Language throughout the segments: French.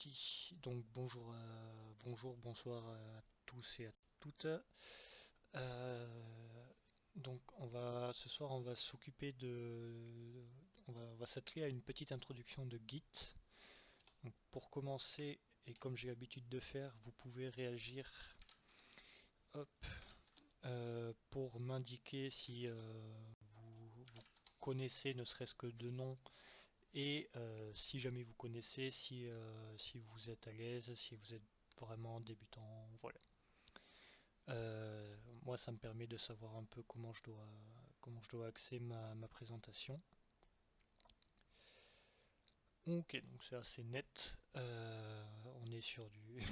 parti. Donc bonsoir à tous et à toutes. Donc ce soir on va s'occuper on va s'atteler à une petite introduction de Git. Donc pour commencer, et comme j'ai l'habitude de faire, vous pouvez réagir, hop, pour m'indiquer si vous connaissez ne serait-ce que de nom. Et si jamais vous connaissez, si vous êtes à l'aise, si vous êtes vraiment débutant, voilà. Moi, ça me permet de savoir un peu comment je dois axer ma présentation. Ok, donc c'est assez net. On est sur du,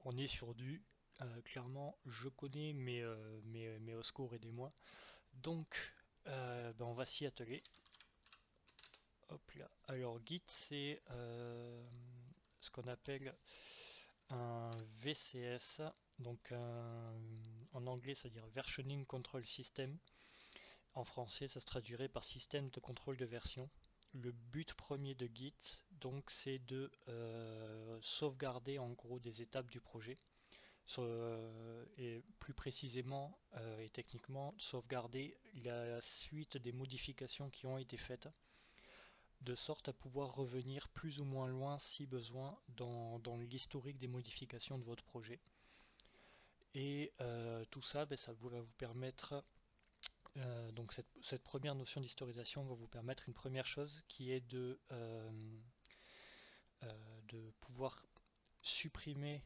on est sur du. Clairement, je connais, mais au secours, aidez-moi. Donc, on va s'y atteler. Hop là. Alors Git, c'est ce qu'on appelle un VCS, donc en anglais ça veut dire Versioning Control System. En français ça se traduirait par système de contrôle de version. Le but premier de Git, donc, c'est de sauvegarder en gros des étapes du projet. Et plus précisément et techniquement, sauvegarder la suite des modifications qui ont été faites, de sorte à pouvoir revenir plus ou moins loin si besoin dans l'historique des modifications de votre projet. Et tout ça, ça va vous permettre, donc cette première notion d'historisation va vous permettre une première chose qui est de pouvoir supprimer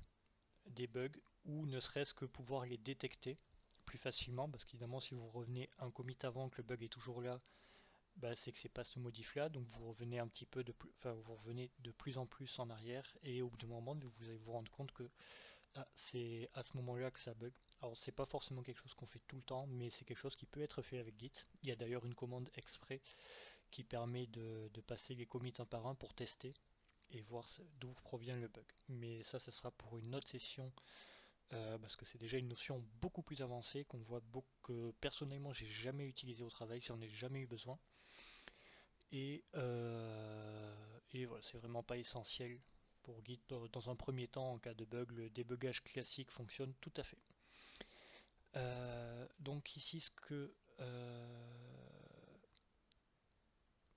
des bugs ou ne serait-ce que pouvoir les détecter plus facilement, parce qu'évidemment si vous revenez un commit avant que le bug est toujours là, c'est que c'est pas ce modif là, donc vous revenez un petit peu vous revenez de plus en plus en arrière, et au bout d'un moment vous allez vous rendre compte que c'est à ce moment là que ça bug. Alors c'est pas forcément quelque chose qu'on fait tout le temps, mais c'est quelque chose qui peut être fait avec Git. Il y a d'ailleurs une commande exprès qui permet de passer les commits un par un pour tester et voir d'où provient le bug. Mais ça, ce sera pour une autre session, parce que c'est déjà une notion beaucoup plus avancée qu'on voit beaucoup, que personnellement j'ai jamais utilisé au travail, j'en ai jamais eu besoin. Et voilà, c'est vraiment pas essentiel pour Git. Dans un premier temps, en cas de bug, le débugage classique fonctionne tout à fait. Donc ici,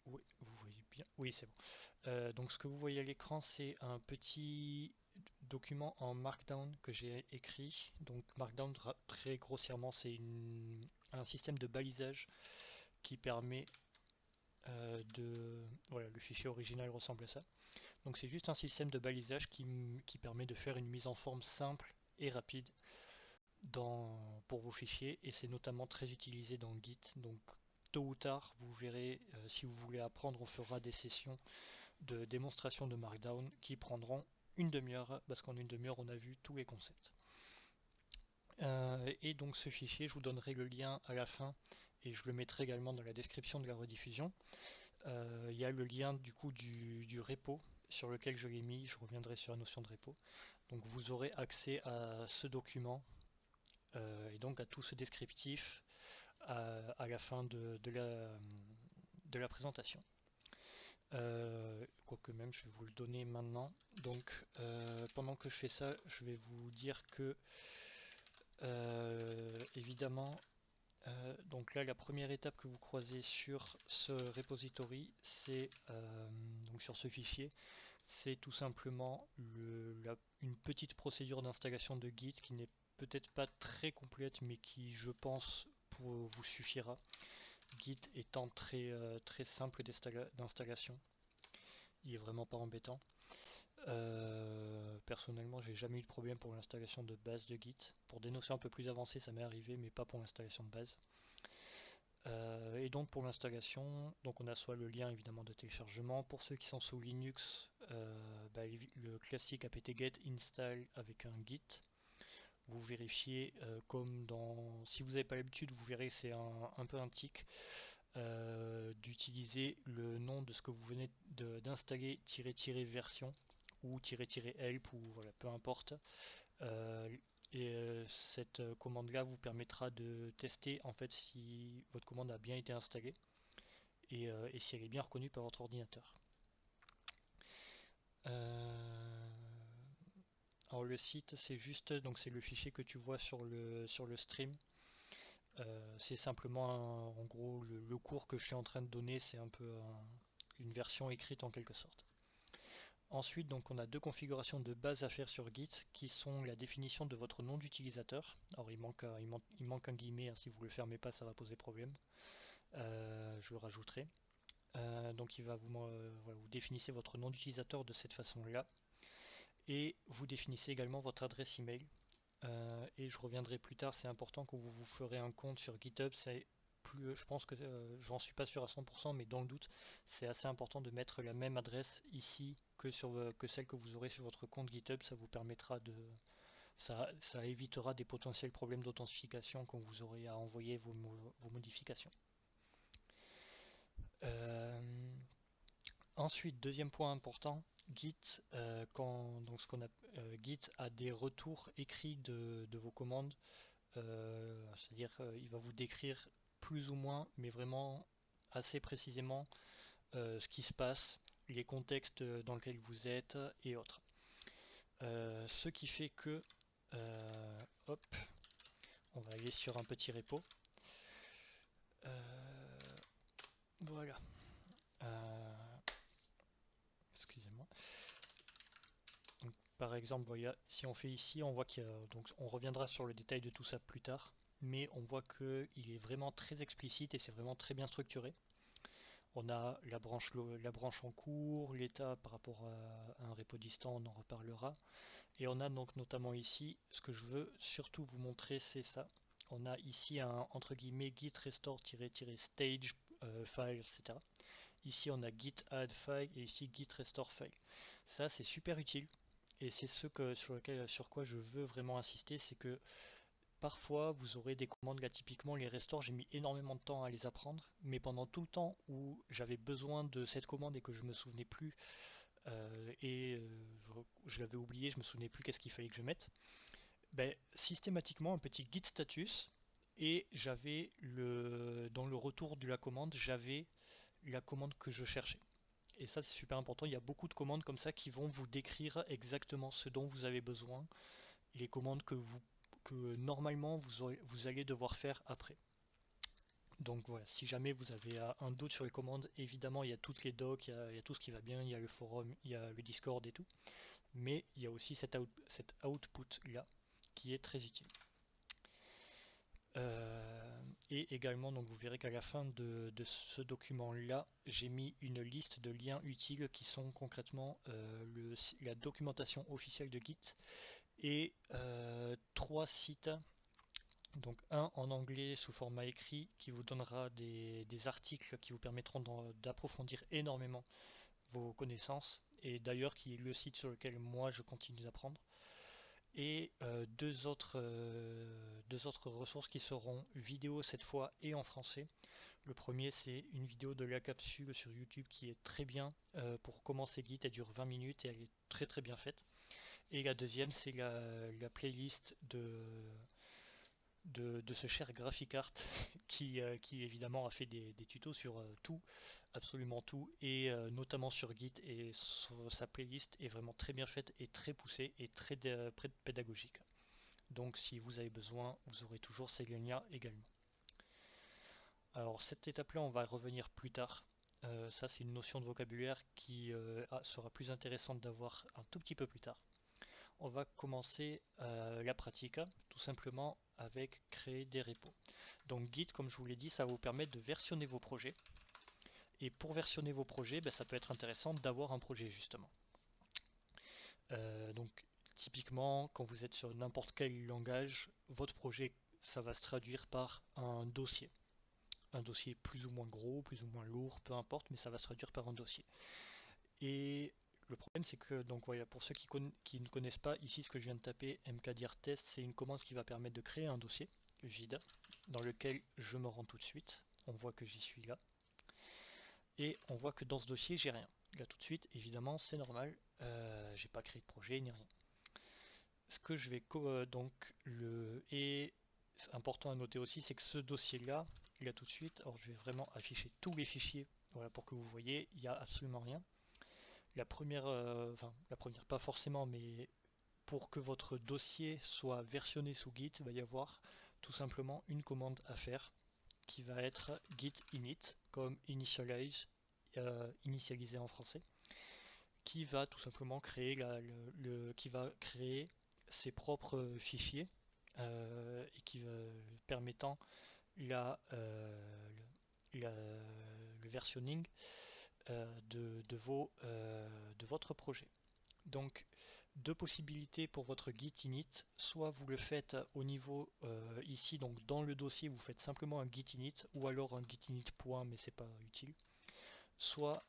oui, vous voyez bien. Oui, c'est bon. Donc ce que vous voyez à l'écran, c'est un petit document en Markdown que j'ai écrit. Donc Markdown, très grossièrement, c'est un système de balisage qui permet Voilà, le fichier original ressemble à ça. Donc c'est juste un système de balisage qui permet de faire une mise en forme simple et rapide pour vos fichiers, et c'est notamment très utilisé dans Git. Donc tôt ou tard, vous verrez, si vous voulez apprendre, on fera des sessions de démonstration de Markdown qui prendront une demi-heure, parce qu'en une demi-heure on a vu tous les concepts. Et donc ce fichier, je vous donnerai le lien à la fin et je le mettrai également dans la description de la rediffusion. Il y a le lien du coup du repo sur lequel je l'ai mis, je reviendrai sur la notion de repo. Donc vous aurez accès à ce document et donc à tout ce descriptif à la fin de la présentation. Quoique même, je vais vous le donner maintenant. Donc pendant que je fais ça, je vais vous dire que évidemment, donc là, la première étape que vous croisez sur ce repository, c'est donc sur ce fichier, c'est tout simplement une petite procédure d'installation de Git qui n'est peut-être pas très complète, mais qui, je pense, vous suffira. Git étant très simple d'installation, il est vraiment pas embêtant. Personnellement, j'ai jamais eu de problème pour l'installation de base de Git. Pour des notions un peu plus avancées, ça m'est arrivé, mais pas pour l'installation de base. Et donc pour l'installation, donc on a soit le lien évidemment de téléchargement. Pour ceux qui sont sous Linux, le classique apt-get install avec un git. Vous vérifiez, si vous n'avez pas l'habitude, vous verrez c'est un peu un tic, d'utiliser le nom de ce que vous venez d'installer version ou help, ou voilà, peu importe. Cette commande là vous permettra de tester en fait si votre commande a bien été installée et si elle est bien reconnue par votre ordinateur. Alors le site c'est juste, donc c'est le fichier que tu vois sur le stream. C'est simplement en gros le cours que je suis en train de donner, c'est un peu une version écrite en quelque sorte. Ensuite, donc, on a deux configurations de base à faire sur Git qui sont la définition de votre nom d'utilisateur. Alors il manque un guillemet, hein, si vous ne le fermez pas ça va poser problème. Je le rajouterai. Donc voilà, vous définissez votre nom d'utilisateur de cette façon-là. Et vous définissez également votre adresse email. Et je reviendrai plus tard, c'est important quand vous ferez un compte sur GitHub, je pense que j'en suis pas sûr à 100%, mais dans le doute, c'est assez important de mettre la même adresse ici que celle que vous aurez sur votre compte GitHub. Ça vous permettra ça évitera des potentiels problèmes d'authentification quand vous aurez à envoyer vos modifications. Euh, Ensuite, deuxième point important, Git, Git a des retours écrits de vos commandes. C'est-à-dire il va vous décrire plus ou moins, mais vraiment assez précisément ce qui se passe, les contextes dans lesquels vous êtes et autres. Ce qui fait que, hop, on va aller sur un petit repo. Voilà. Excusez-moi. Donc, par exemple, voilà, si on fait ici, on voit qu'il y a, donc on reviendra sur le détail de tout ça plus tard, mais on voit qu'il est vraiment très explicite et c'est vraiment très bien structuré. On a la branche en cours, l'état par rapport à un repo distant, on en reparlera. Et on a donc notamment ici, ce que je veux surtout vous montrer, c'est ça. On a ici un entre guillemets git restore-stage file, etc. Ici on a git add file et ici git restore file. Ça c'est super utile et c'est sur quoi je veux vraiment insister, c'est que parfois, vous aurez des commandes, là typiquement les restores, j'ai mis énormément de temps à les apprendre, mais pendant tout le temps où j'avais besoin de cette commande et que je me souvenais plus, je l'avais oublié, je me souvenais plus qu'est-ce qu'il fallait que je mette, ben, systématiquement un petit git status, et dans le retour de la commande, j'avais la commande que je cherchais. Et ça c'est super important, il y a beaucoup de commandes comme ça qui vont vous décrire exactement ce dont vous avez besoin, les commandes que normalement vous allez devoir faire après. Donc voilà, si jamais vous avez un doute sur les commandes, évidemment il y a toutes les docs, il y a tout ce qui va bien, il y a le forum, il y a le Discord et tout, mais il y a aussi cet output là qui est très utile. Et également, donc vous verrez qu'à la fin de ce document-là, j'ai mis une liste de liens utiles qui sont concrètement la documentation officielle de Git et trois sites. Donc un en anglais sous format écrit qui vous donnera des articles qui vous permettront d'approfondir énormément vos connaissances et d'ailleurs qui est le site sur lequel moi je continue d'apprendre. Et deux autres ressources qui seront vidéo cette fois et en français. Le premier c'est une vidéo de la capsule sur YouTube qui est très bien pour commencer Git, elle dure 20 minutes et elle est très très bien faite. Et la deuxième c'est la playlist de ce cher GraphiCart qui évidemment a fait des tutos sur tout, absolument tout, et notamment sur Git, et sa playlist est vraiment très bien faite et très poussée et très pédagogique. Donc si vous avez besoin, vous aurez toujours ces liens également. Alors cette étape-là, on va revenir plus tard. Ça c'est une notion de vocabulaire qui sera plus intéressante d'avoir un tout petit peu plus tard. On va commencer la pratique tout simplement avec créer des repos. Donc Git, comme je vous l'ai dit, ça va vous permettre de versionner vos projets. Et pour versionner vos projets, ben, ça peut être intéressant d'avoir un projet justement. Donc typiquement, quand vous êtes sur n'importe quel langage, votre projet, ça va se traduire par un dossier. Un dossier plus ou moins gros, plus ou moins lourd, peu importe, mais ça va se traduire par un dossier. Et le problème, c'est que, donc voilà, pour ceux qui ne connaissent pas, ici ce que je viens de taper, mkdir test, c'est une commande qui va permettre de créer un dossier vide dans lequel je me rends tout de suite. On voit que j'y suis là. Et on voit que dans ce dossier, j'ai rien. Là tout de suite, évidemment, c'est normal. J'ai pas créé de projet ni rien. Ce que je vais donc et c'est important à noter aussi, c'est que ce dossier-là, là tout de suite, alors je vais vraiment afficher tous les fichiers, voilà, pour que vous voyez, il n'y a absolument rien. La première pas forcément, mais pour que votre dossier soit versionné sous Git, il va y avoir tout simplement une commande à faire qui va être git init, comme initialize, initialiser en français, qui va tout simplement créer, qui va créer ses propres fichiers et qui va permettant le versionning de votre projet. Donc, deux possibilités pour votre git init, soit vous le faites au niveau ici, donc dans le dossier, vous faites simplement un git init, ou alors un git init point, mais c'est pas utile. Soit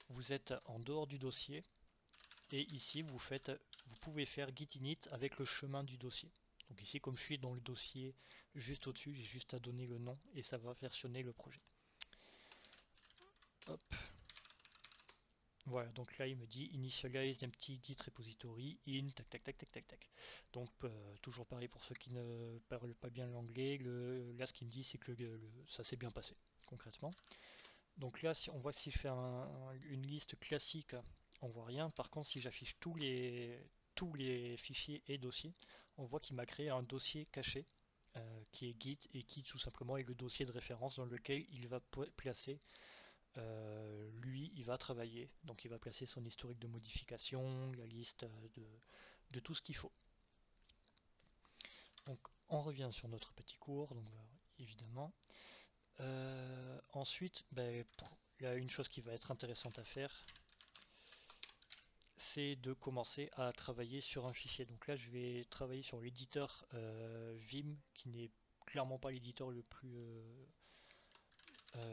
vous êtes en dehors du dossier, et ici vous pouvez faire git init avec le chemin du dossier. Donc ici, comme je suis dans le dossier juste au-dessus, j'ai juste à donner le nom et ça va versionner le projet. Hop. Voilà, donc là il me dit initialize empty git repository in tac tac tac tac tac tac. Donc toujours pareil pour ceux qui ne parlent pas bien l'anglais, là ce qu'il me dit c'est que ça s'est bien passé concrètement. Donc là si on voit que si je fais une liste classique, on voit rien. Par contre si j'affiche tous les fichiers et dossiers, on voit qu'il m'a créé un dossier caché qui est git et qui tout simplement est le dossier de référence dans lequel il va placer lui, il va travailler, donc il va placer son historique de modification, la liste de tout ce qu'il faut. Donc on revient sur notre petit cours, donc évidemment. Ensuite, il y a une chose qui va être intéressante à faire, c'est de commencer à travailler sur un fichier. Donc là, je vais travailler sur l'éditeur Vim, qui n'est clairement pas l'éditeur le plus...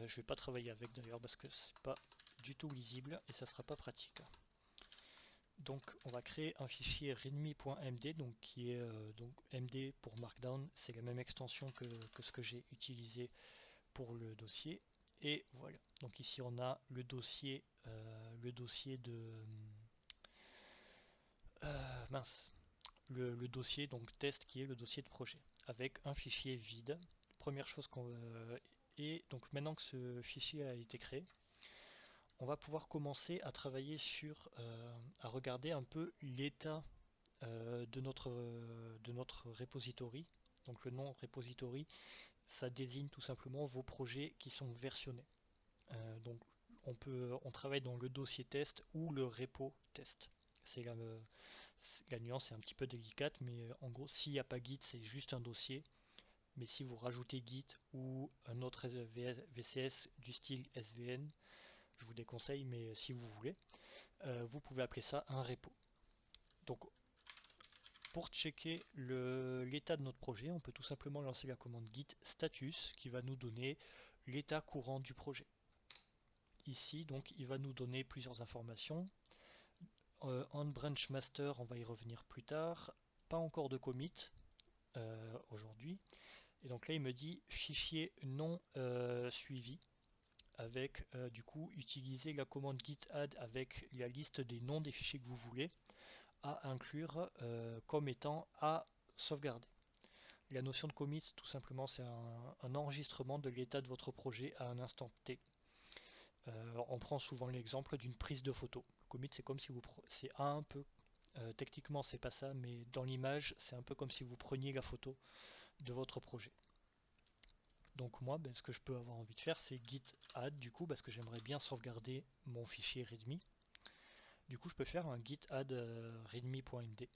je vais pas travailler avec d'ailleurs, parce que c'est pas du tout lisible et ça sera pas pratique. Donc on va créer un fichier readme.md, donc qui est donc MD pour Markdown, c'est la même extension que ce que j'ai utilisé pour le dossier. Et voilà, donc ici on a le dossier de mince, le dossier donc test qui est le dossier de projet avec un fichier vide. Première chose qu'on et donc maintenant que ce fichier a été créé, on va pouvoir commencer à travailler sur à regarder un peu l'état de notre repository. Donc le nom repository, ça désigne tout simplement vos projets qui sont versionnés. Donc on travaille dans le dossier test ou le repo test. C'est la nuance est un petit peu délicate, mais en gros, s'il n'y a pas Git, c'est juste un dossier. Mais si vous rajoutez Git ou un autre VCS du style SVN, je vous déconseille, mais si vous voulez, vous pouvez appeler ça un repo. Donc pour checker l'état de notre projet, on peut tout simplement lancer la commande git status qui va nous donner l'état courant du projet. Ici, donc, il va nous donner plusieurs informations. On branch master, on va y revenir plus tard. Pas encore de commit aujourd'hui. Et donc là, il me dit fichier non suivi avec du coup utiliser la commande git add avec la liste des noms des fichiers que vous voulez à inclure comme étant à sauvegarder. La notion de commit, tout simplement, c'est un enregistrement de l'état de votre projet à un instant T. On prend souvent l'exemple d'une prise de photo. Le commit, c'est comme si c'est un peu, techniquement, c'est pas ça, mais dans l'image, c'est un peu comme si vous preniez la photo de votre projet. Donc moi, ce que je peux avoir envie de faire, c'est git add, du coup, parce que j'aimerais bien sauvegarder mon fichier readme. Du coup, je peux faire un git add readme.md.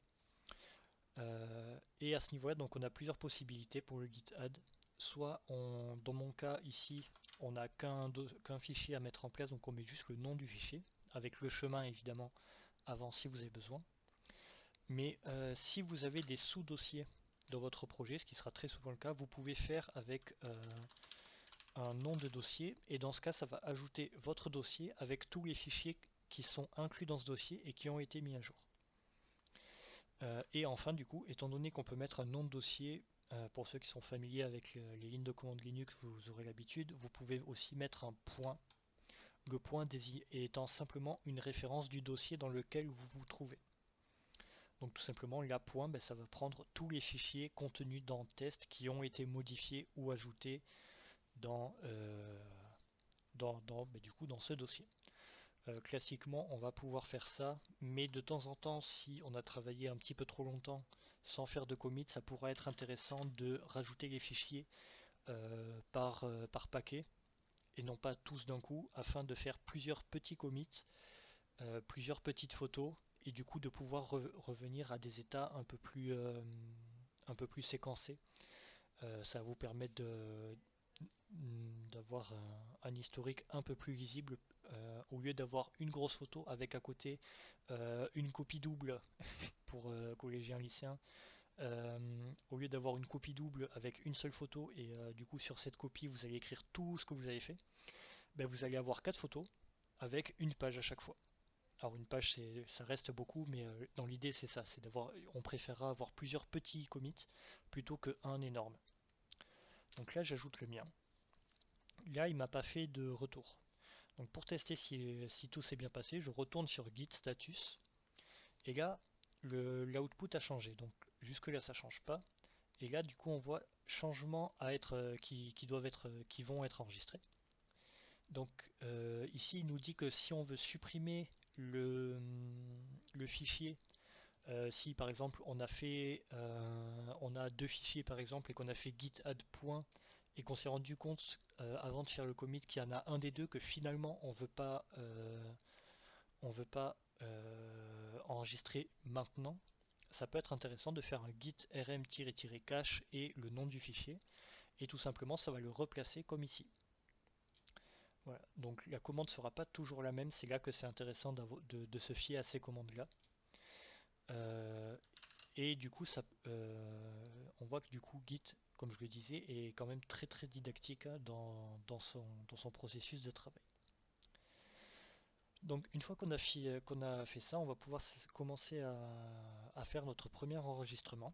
Et à ce niveau-là, donc on a plusieurs possibilités pour le git add. Soit, dans mon cas ici, on n'a qu'un fichier à mettre en place, donc on met juste le nom du fichier, avec le chemin évidemment avant si vous avez besoin. Mais si vous avez des sous-dossiers dans votre projet, ce qui sera très souvent le cas, vous pouvez faire avec un nom de dossier, et dans ce cas, ça va ajouter votre dossier avec tous les fichiers qui sont inclus dans ce dossier et qui ont été mis à jour. Et enfin, du coup, étant donné qu'on peut mettre un nom de dossier, pour ceux qui sont familiers avec les lignes de commande Linux, vous aurez l'habitude, vous pouvez aussi mettre un point. Le point étant simplement une référence du dossier dans lequel vous vous trouvez. Donc tout simplement, la point, ça va prendre tous les fichiers contenus dans test qui ont été modifiés ou ajoutés dans, du coup, dans ce dossier. Classiquement, on va pouvoir faire ça, mais de temps en temps, si on a travaillé un petit peu trop longtemps sans faire de commit, ça pourra être intéressant de rajouter les fichiers par paquet et non pas tous d'un coup, afin de faire plusieurs petits commits, plusieurs petites photos, et du coup de pouvoir revenir à des états un peu plus séquencés. Ça va vous permettre d'avoir un historique un peu plus lisible, au lieu d'avoir une grosse photo avec à côté une copie double pour collégiens lycéens. Au lieu d'avoir une copie double avec une seule photo et du coup sur cette copie vous allez écrire tout ce que vous avez fait, ben, vous allez avoir 4 photos avec une page à chaque fois. Alors une page ça reste beaucoup, mais dans l'idée c'est ça, c'est d'avoir, on préférera avoir plusieurs petits commits plutôt qu'un énorme. Donc là j'ajoute le mien. Là il m'a pas fait de retour. Donc pour tester si tout s'est bien passé, je retourne sur Git status et là l'output a changé. Donc jusque là ça change pas. Et là du coup on voit changements à être qui doivent être qui vont être enregistrés. Donc ici il nous dit que si on veut supprimer le fichier, si par exemple on a deux fichiers par exemple et qu'on a fait git add point et qu'on s'est rendu compte avant de faire le commit qu'il y en a un des deux que finalement on veut pas enregistrer maintenant, ça peut être intéressant de faire un git rm-cache et le nom du fichier, et tout simplement ça va le replacer comme ici. Voilà. Donc la commande ne sera pas toujours la même, c'est là que c'est intéressant de se fier à ces commandes-là. Euh, et du coup, on voit que du coup Git, comme je le disais, est quand même très très didactique hein, dans son processus de travail. Donc une fois qu'on a fait ça, on va pouvoir commencer à faire notre premier enregistrement.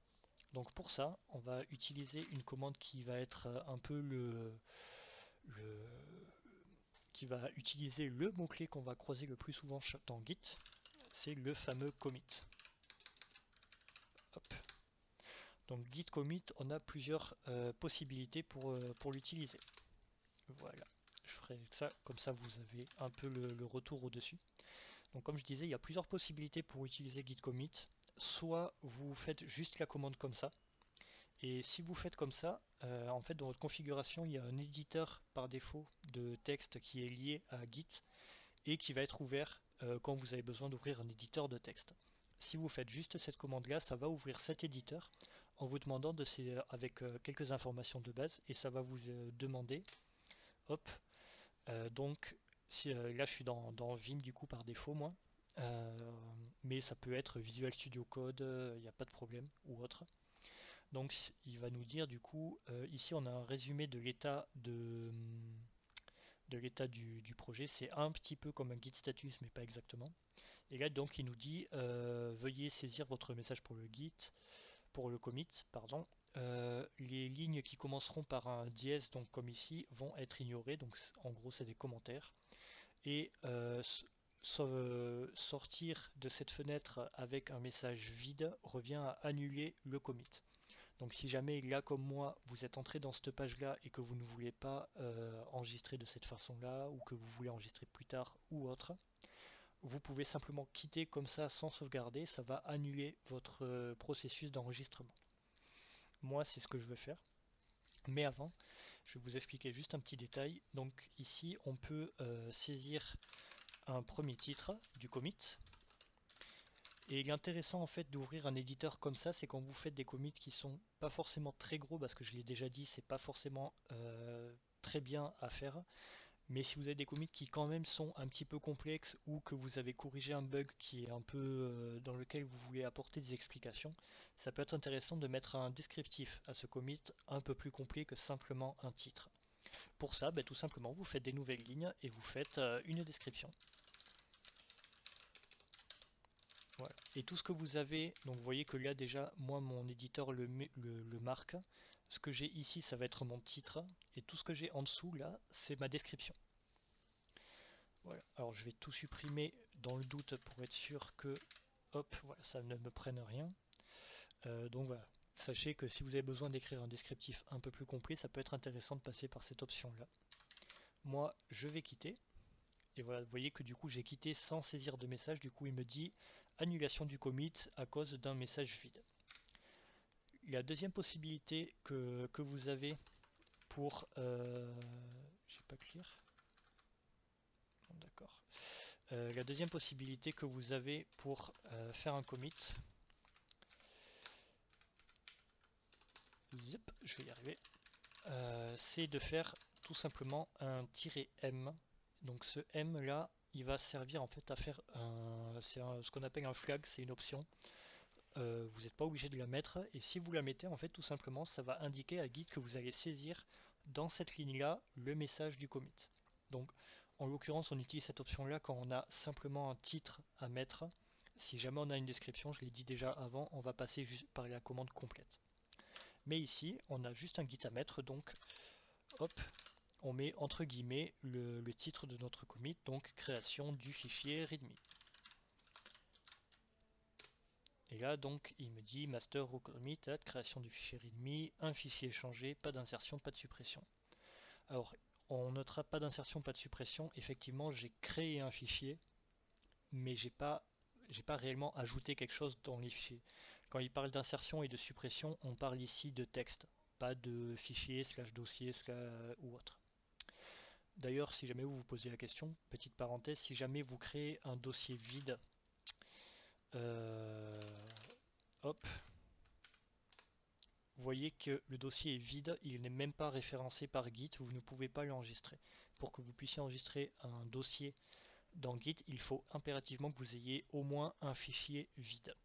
Donc pour ça, on va utiliser une commande qui va être un peu le qui va utiliser le mot-clé qu'on va croiser le plus souvent dans Git, c'est le fameux commit. Hop. Donc git commit, on a plusieurs possibilités pour l'utiliser. Voilà, je ferai ça, comme ça vous avez un peu le retour au-dessus. Donc comme je disais, il y a plusieurs possibilités pour utiliser git commit. Soit vous faites juste la commande comme ça, et si vous faites comme ça, en fait dans votre configuration, il y a un éditeur par défaut de texte qui est lié à Git et qui va être ouvert quand vous avez besoin d'ouvrir un éditeur de texte. Si vous faites juste cette commande-là, ça va ouvrir cet éditeur en vous demandant avec quelques informations de base et ça va vous demander, hop, donc si, là je suis dans Vim du coup par défaut moi, euh, mais ça peut être Visual Studio Code, il n'y a pas de problème ou autre. Donc il va nous dire du coup, ici on a un résumé de l'état du projet, c'est un petit peu comme un git status mais pas exactement. Et là donc il nous dit veuillez saisir votre message pour le git, pour le commit, pardon. Les lignes qui commenceront par un dièse, donc comme ici, vont être ignorées, donc en gros c'est des commentaires. Et sortir de cette fenêtre avec un message vide revient à annuler le commit. Donc si jamais là comme moi vous êtes entré dans cette page là et que vous ne voulez pas enregistrer de cette façon là ou que vous voulez enregistrer plus tard ou autre, vous pouvez simplement quitter comme ça sans sauvegarder, ça va annuler votre processus d'enregistrement. Moi c'est ce que je veux faire. Mais avant, je vais vous expliquer juste un petit détail. Donc ici on peut saisir un premier titre du commit. Et l'intéressant en fait d'ouvrir un éditeur comme ça, c'est quand vous faites des commits qui sont pas forcément très gros, parce que je l'ai déjà dit, c'est pas forcément très bien à faire. Mais si vous avez des commits qui quand même sont un petit peu complexes ou que vous avez corrigé un bug qui est un peu dans lequel vous voulez apporter des explications, ça peut être intéressant de mettre un descriptif à ce commit un peu plus complet que simplement un titre. Pour ça, tout simplement, vous faites des nouvelles lignes et vous faites une description. Voilà. Et tout ce que vous avez, donc vous voyez que là déjà, moi mon éditeur le marque. Ce que j'ai ici, ça va être mon titre. Et tout ce que j'ai en dessous là, c'est ma description. Voilà. Alors je vais tout supprimer dans le doute pour être sûr que, hop, voilà, ça ne me prenne rien. Donc voilà. Sachez que si vous avez besoin d'écrire un descriptif un peu plus complet, ça peut être intéressant de passer par cette option là. Moi, je vais quitter. Et voilà, vous voyez que du coup j'ai quitté sans saisir de message, du coup il me dit annulation du commit à cause d'un message vide. La deuxième possibilité que vous avez pour... j'ai pas clear. D'accord. La deuxième possibilité que vous avez pour faire un commit, zip, je vais y arriver, c'est de faire tout simplement un "-m". Donc ce "m" là, il va servir en fait à faire ce qu'on appelle un flag, c'est une option. Vous n'êtes pas obligé de la mettre, et si vous la mettez, en fait, tout simplement, ça va indiquer à Git que vous allez saisir dans cette ligne-là le message du commit. Donc, en l'occurrence, on utilise cette option-là quand on a simplement un titre à mettre. Si jamais on a une description, je l'ai dit déjà avant, on va passer juste par la commande complète. Mais ici, on a juste un Git à mettre, donc, hop, on met entre guillemets le titre de notre commit, donc création du fichier readme. Et là, donc, il me dit master row commit at création du fichier readme, un fichier changé, pas d'insertion, pas de suppression. Alors, on notera pas d'insertion, pas de suppression. Effectivement, j'ai créé un fichier, mais j'ai pas réellement ajouté quelque chose dans les fichiers. Quand il parle d'insertion et de suppression, on parle ici de texte, pas de fichier slash dossier ou autre. D'ailleurs, si jamais vous vous posez la question, petite parenthèse, si jamais vous créez un dossier vide, euh, hop, vous voyez que le dossier est vide, il n'est même pas référencé par Git, vous ne pouvez pas l'enregistrer. Pour que vous puissiez enregistrer un dossier dans Git, il faut impérativement que vous ayez au moins un fichier vide.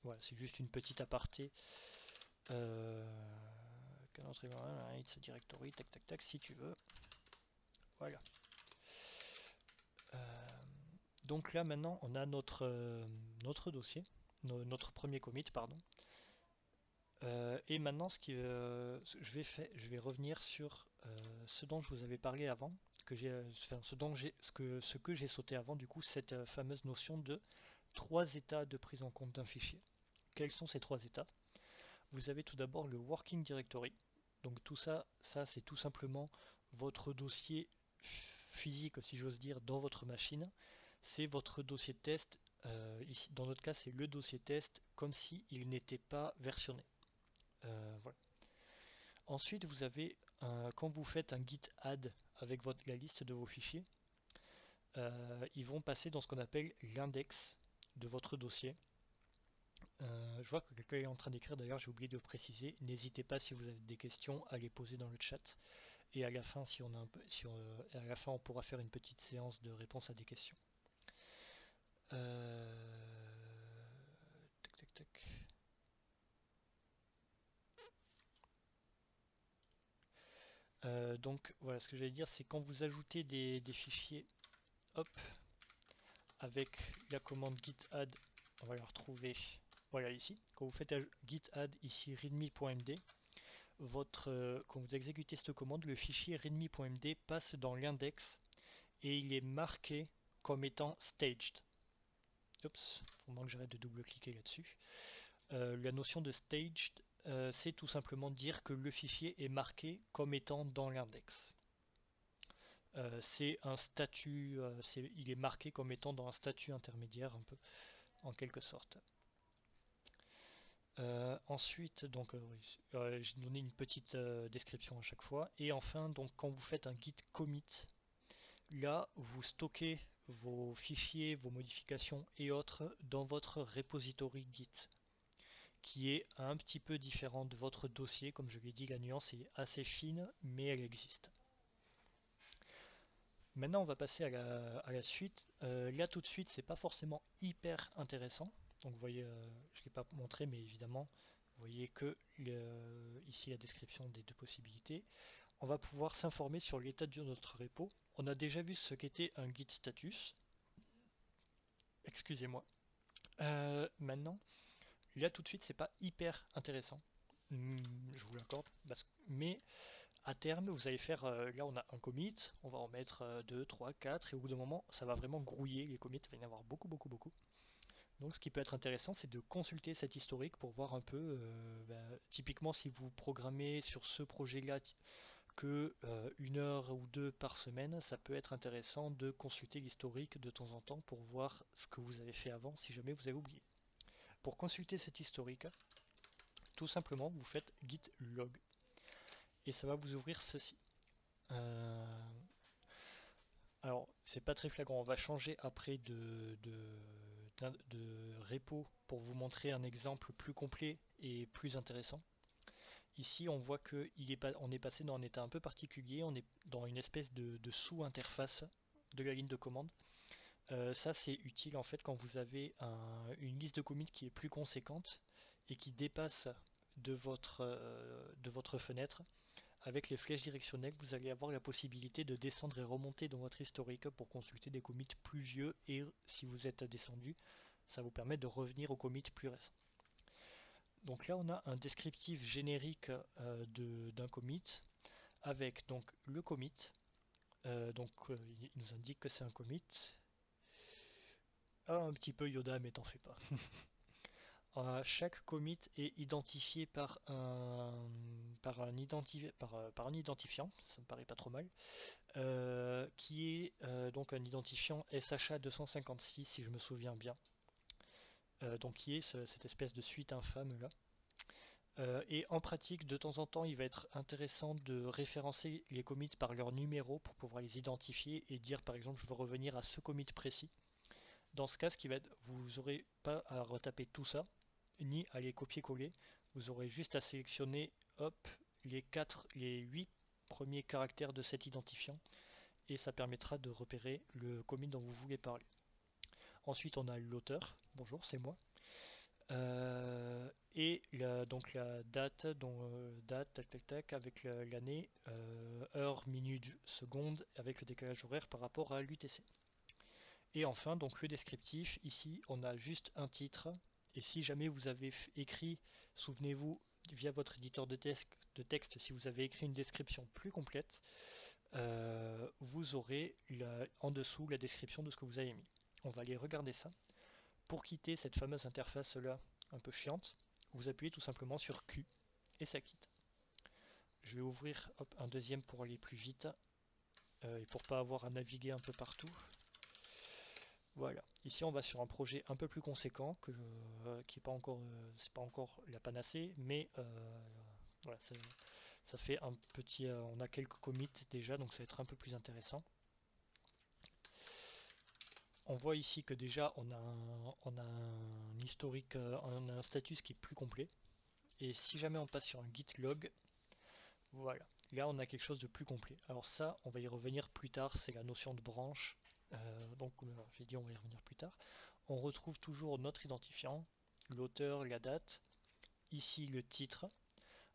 Voilà, c'est juste une petite aparté. It's a directory, tac tac tac, si tu veux. Voilà. Donc là maintenant, on a notre dossier, notre premier commit, pardon. Et maintenant, je vais revenir sur ce dont je vous avais parlé avant, ce que j'ai sauté avant, du coup, cette fameuse notion de trois états de prise en compte d'un fichier. Quels sont ces trois états? Vous avez tout d'abord le working directory. Donc tout ça, c'est tout simplement votre dossier physique, si j'ose dire, dans votre machine. C'est votre dossier de test. Ici, dans notre cas, c'est le dossier test comme s'il n'était pas versionné. Voilà. Ensuite, vous avez, quand vous faites un git add avec la liste de vos fichiers, ils vont passer dans ce qu'on appelle l'index de votre dossier. Je vois que quelqu'un est en train d'écrire, d'ailleurs j'ai oublié de le préciser. N'hésitez pas, si vous avez des questions, à les poser dans le chat. Et à la fin, à la fin, on pourra faire une petite séance de réponse à des questions. Tac tac tac. Donc voilà, ce que j'allais dire, c'est quand vous ajoutez des fichiers, hop, avec la commande git add, on va la retrouver, voilà ici. Quand vous faites git add ici readme.md, quand vous exécutez cette commande, le fichier readme.md passe dans l'index et il est marqué comme étant staged. Oups, faut moins que j'arrête de double-cliquer là-dessus. La notion de staged, c'est tout simplement dire que le fichier est marqué comme étant dans l'index. C'est un statut, il est marqué comme étant dans un statut intermédiaire un peu, en quelque sorte. Ensuite, donc, j'ai donné une petite description à chaque fois. Et enfin, donc, quand vous faites un git commit, là, vous stockez vos fichiers, vos modifications et autres dans votre repository Git, qui est un petit peu différent de votre dossier. Comme je l'ai dit, la nuance est assez fine, mais elle existe. Maintenant, on va passer à la suite. Là, tout de suite, c'est pas forcément hyper intéressant. Donc, vous voyez, je ne l'ai pas montré, mais évidemment, vous voyez que ici la description des deux possibilités. On va pouvoir s'informer sur l'état de notre repo. On a déjà vu ce qu'était un git status. Excusez-moi. Maintenant, là tout de suite, c'est pas hyper intéressant. Je vous l'accorde. Mais à terme, vous allez faire. Là, on a un commit. On va en mettre 2, 3, 4. Et au bout d'un moment, ça va vraiment grouiller les commits. Il va y en avoir beaucoup, beaucoup, beaucoup. Donc, ce qui peut être intéressant, c'est de consulter cet historique pour voir un peu. Typiquement, si vous programmez sur ce projet-là que 1 heure ou deux par semaine, ça peut être intéressant de consulter l'historique de temps en temps pour voir ce que vous avez fait avant si jamais vous avez oublié. Pour consulter cet historique, tout simplement vous faites git log et ça va vous ouvrir ceci. Alors, c'est pas très flagrant, on va changer après de repo pour vous montrer un exemple plus complet et plus intéressant. Ici, on voit qu'on est passé dans un état un peu particulier, on est dans une espèce de sous-interface de la ligne de commande. Ça, c'est utile en fait quand vous avez une liste de commits qui est plus conséquente et qui dépasse de votre fenêtre. Avec les flèches directionnelles, vous allez avoir la possibilité de descendre et remonter dans votre historique pour consulter des commits plus vieux et si vous êtes descendu, ça vous permet de revenir aux commits plus récents. Donc là, on a un descriptif générique d'un commit avec donc le commit. Il nous indique que c'est un commit. Ah, un petit peu Yoda, mais t'en fais pas. Chaque commit est identifié par un identifiant, ça me paraît pas trop mal, qui est donc un identifiant SHA 256 si je me souviens bien, donc qui est cette espèce de suite infâme là. Et en pratique, de temps en temps, il va être intéressant de référencer les commits par leur numéro pour pouvoir les identifier et dire par exemple je veux revenir à ce commit précis. Dans ce cas, vous n'aurez pas à retaper tout ça, ni à les copier-coller. Vous aurez juste à sélectionner hop, les 8 premiers caractères de cet identifiant et ça permettra de repérer le commit dont vous voulez parler. Ensuite, on a l'auteur. Bonjour, c'est moi. Donc la date, date, tac tac tac, avec l'année, heure, minute, seconde, avec le décalage horaire par rapport à l'UTC. Et enfin, donc le descriptif, ici on a juste un titre, et si jamais vous avez écrit, souvenez-vous, via votre éditeur de texte, si vous avez écrit une description plus complète, vous aurez en dessous la description de ce que vous avez mis. On va aller regarder ça. Pour quitter cette fameuse interface là, un peu chiante, vous appuyez tout simplement sur Q, et ça quitte. Je vais ouvrir un deuxième pour aller plus vite, et pour pas avoir à naviguer un peu partout. Voilà, ici on va sur un projet un peu plus conséquent qui est pas encore, c'est pas encore la panacée, mais voilà, ça fait un petit, on a quelques commits déjà, donc ça va être un peu plus intéressant. On voit ici que déjà on a un historique, on a un status qui est plus complet. Et si jamais on passe sur un git log, voilà, là on a quelque chose de plus complet. Alors ça, on va y revenir plus tard, c'est la notion de branche. Donc j'ai dit on va y revenir plus tard. On retrouve toujours notre identifiant, l'auteur, la date, ici le titre.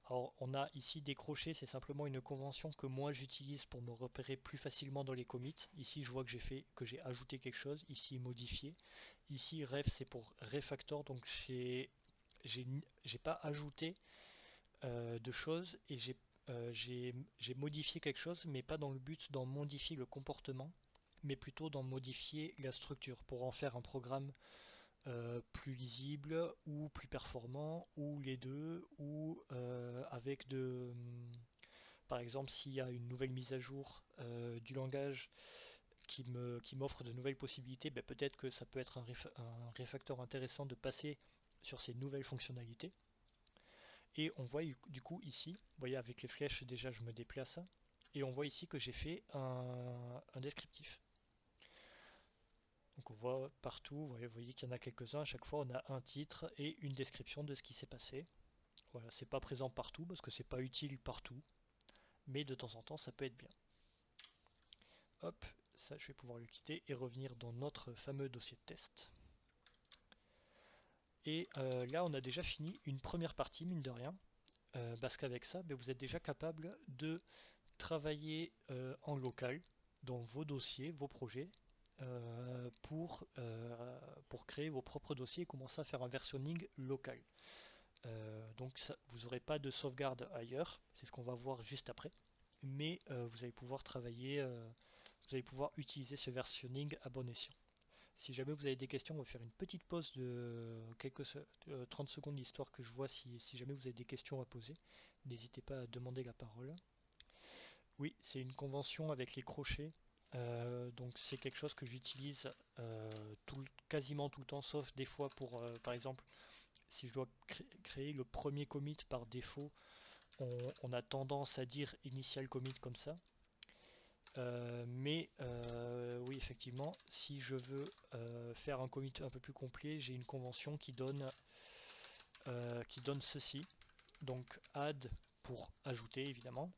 Alors on a ici décroché, c'est simplement une convention que moi j'utilise pour me repérer plus facilement dans les commits. Ici je vois que j'ai ajouté quelque chose, ici modifié. Ici ref c'est pour refactor, donc j'ai pas ajouté de choses et j'ai modifié quelque chose, mais pas dans le but d'en modifier le comportement, mais plutôt d'en modifier la structure pour en faire un programme plus lisible ou plus performant ou les deux ou avec par exemple s'il y a une nouvelle mise à jour du langage qui m'offre de nouvelles possibilités, ben peut-être que ça peut être un refactor intéressant de passer sur ces nouvelles fonctionnalités. Et on voit du coup ici, vous voyez avec les flèches déjà je me déplace, et on voit ici que j'ai fait un descriptif. Donc on voit partout, vous voyez qu'il y en a quelques-uns, à chaque fois on a un titre et une description de ce qui s'est passé. Voilà, c'est pas présent partout parce que c'est pas utile partout, mais de temps en temps ça peut être bien. Hop, ça je vais pouvoir le quitter et revenir dans notre fameux dossier de test. Et là on a déjà fini une première partie, mine de rien, parce qu'avec ça, ben, vous êtes déjà capable de travailler en local dans vos dossiers, vos projets, pour créer vos propres dossiers et commencer à faire un versionning local. Donc ça, vous n'aurez pas de sauvegarde ailleurs, c'est ce qu'on va voir juste après, mais vous allez pouvoir travailler, vous allez pouvoir utiliser ce versionning à bon escient. Si jamais vous avez des questions, on va faire une petite pause de 30 secondes histoire que je vois si jamais vous avez des questions à poser. N'hésitez pas à demander la parole. Oui, c'est une convention avec les crochets. Donc c'est quelque chose que j'utilise quasiment tout le temps, sauf des fois pour, par exemple, si je dois créer le premier commit par défaut, on a tendance à dire initial commit comme ça. Oui, effectivement, si je veux faire un commit un peu plus complet, j'ai une convention qui donne ceci. Donc add pour ajouter évidemment,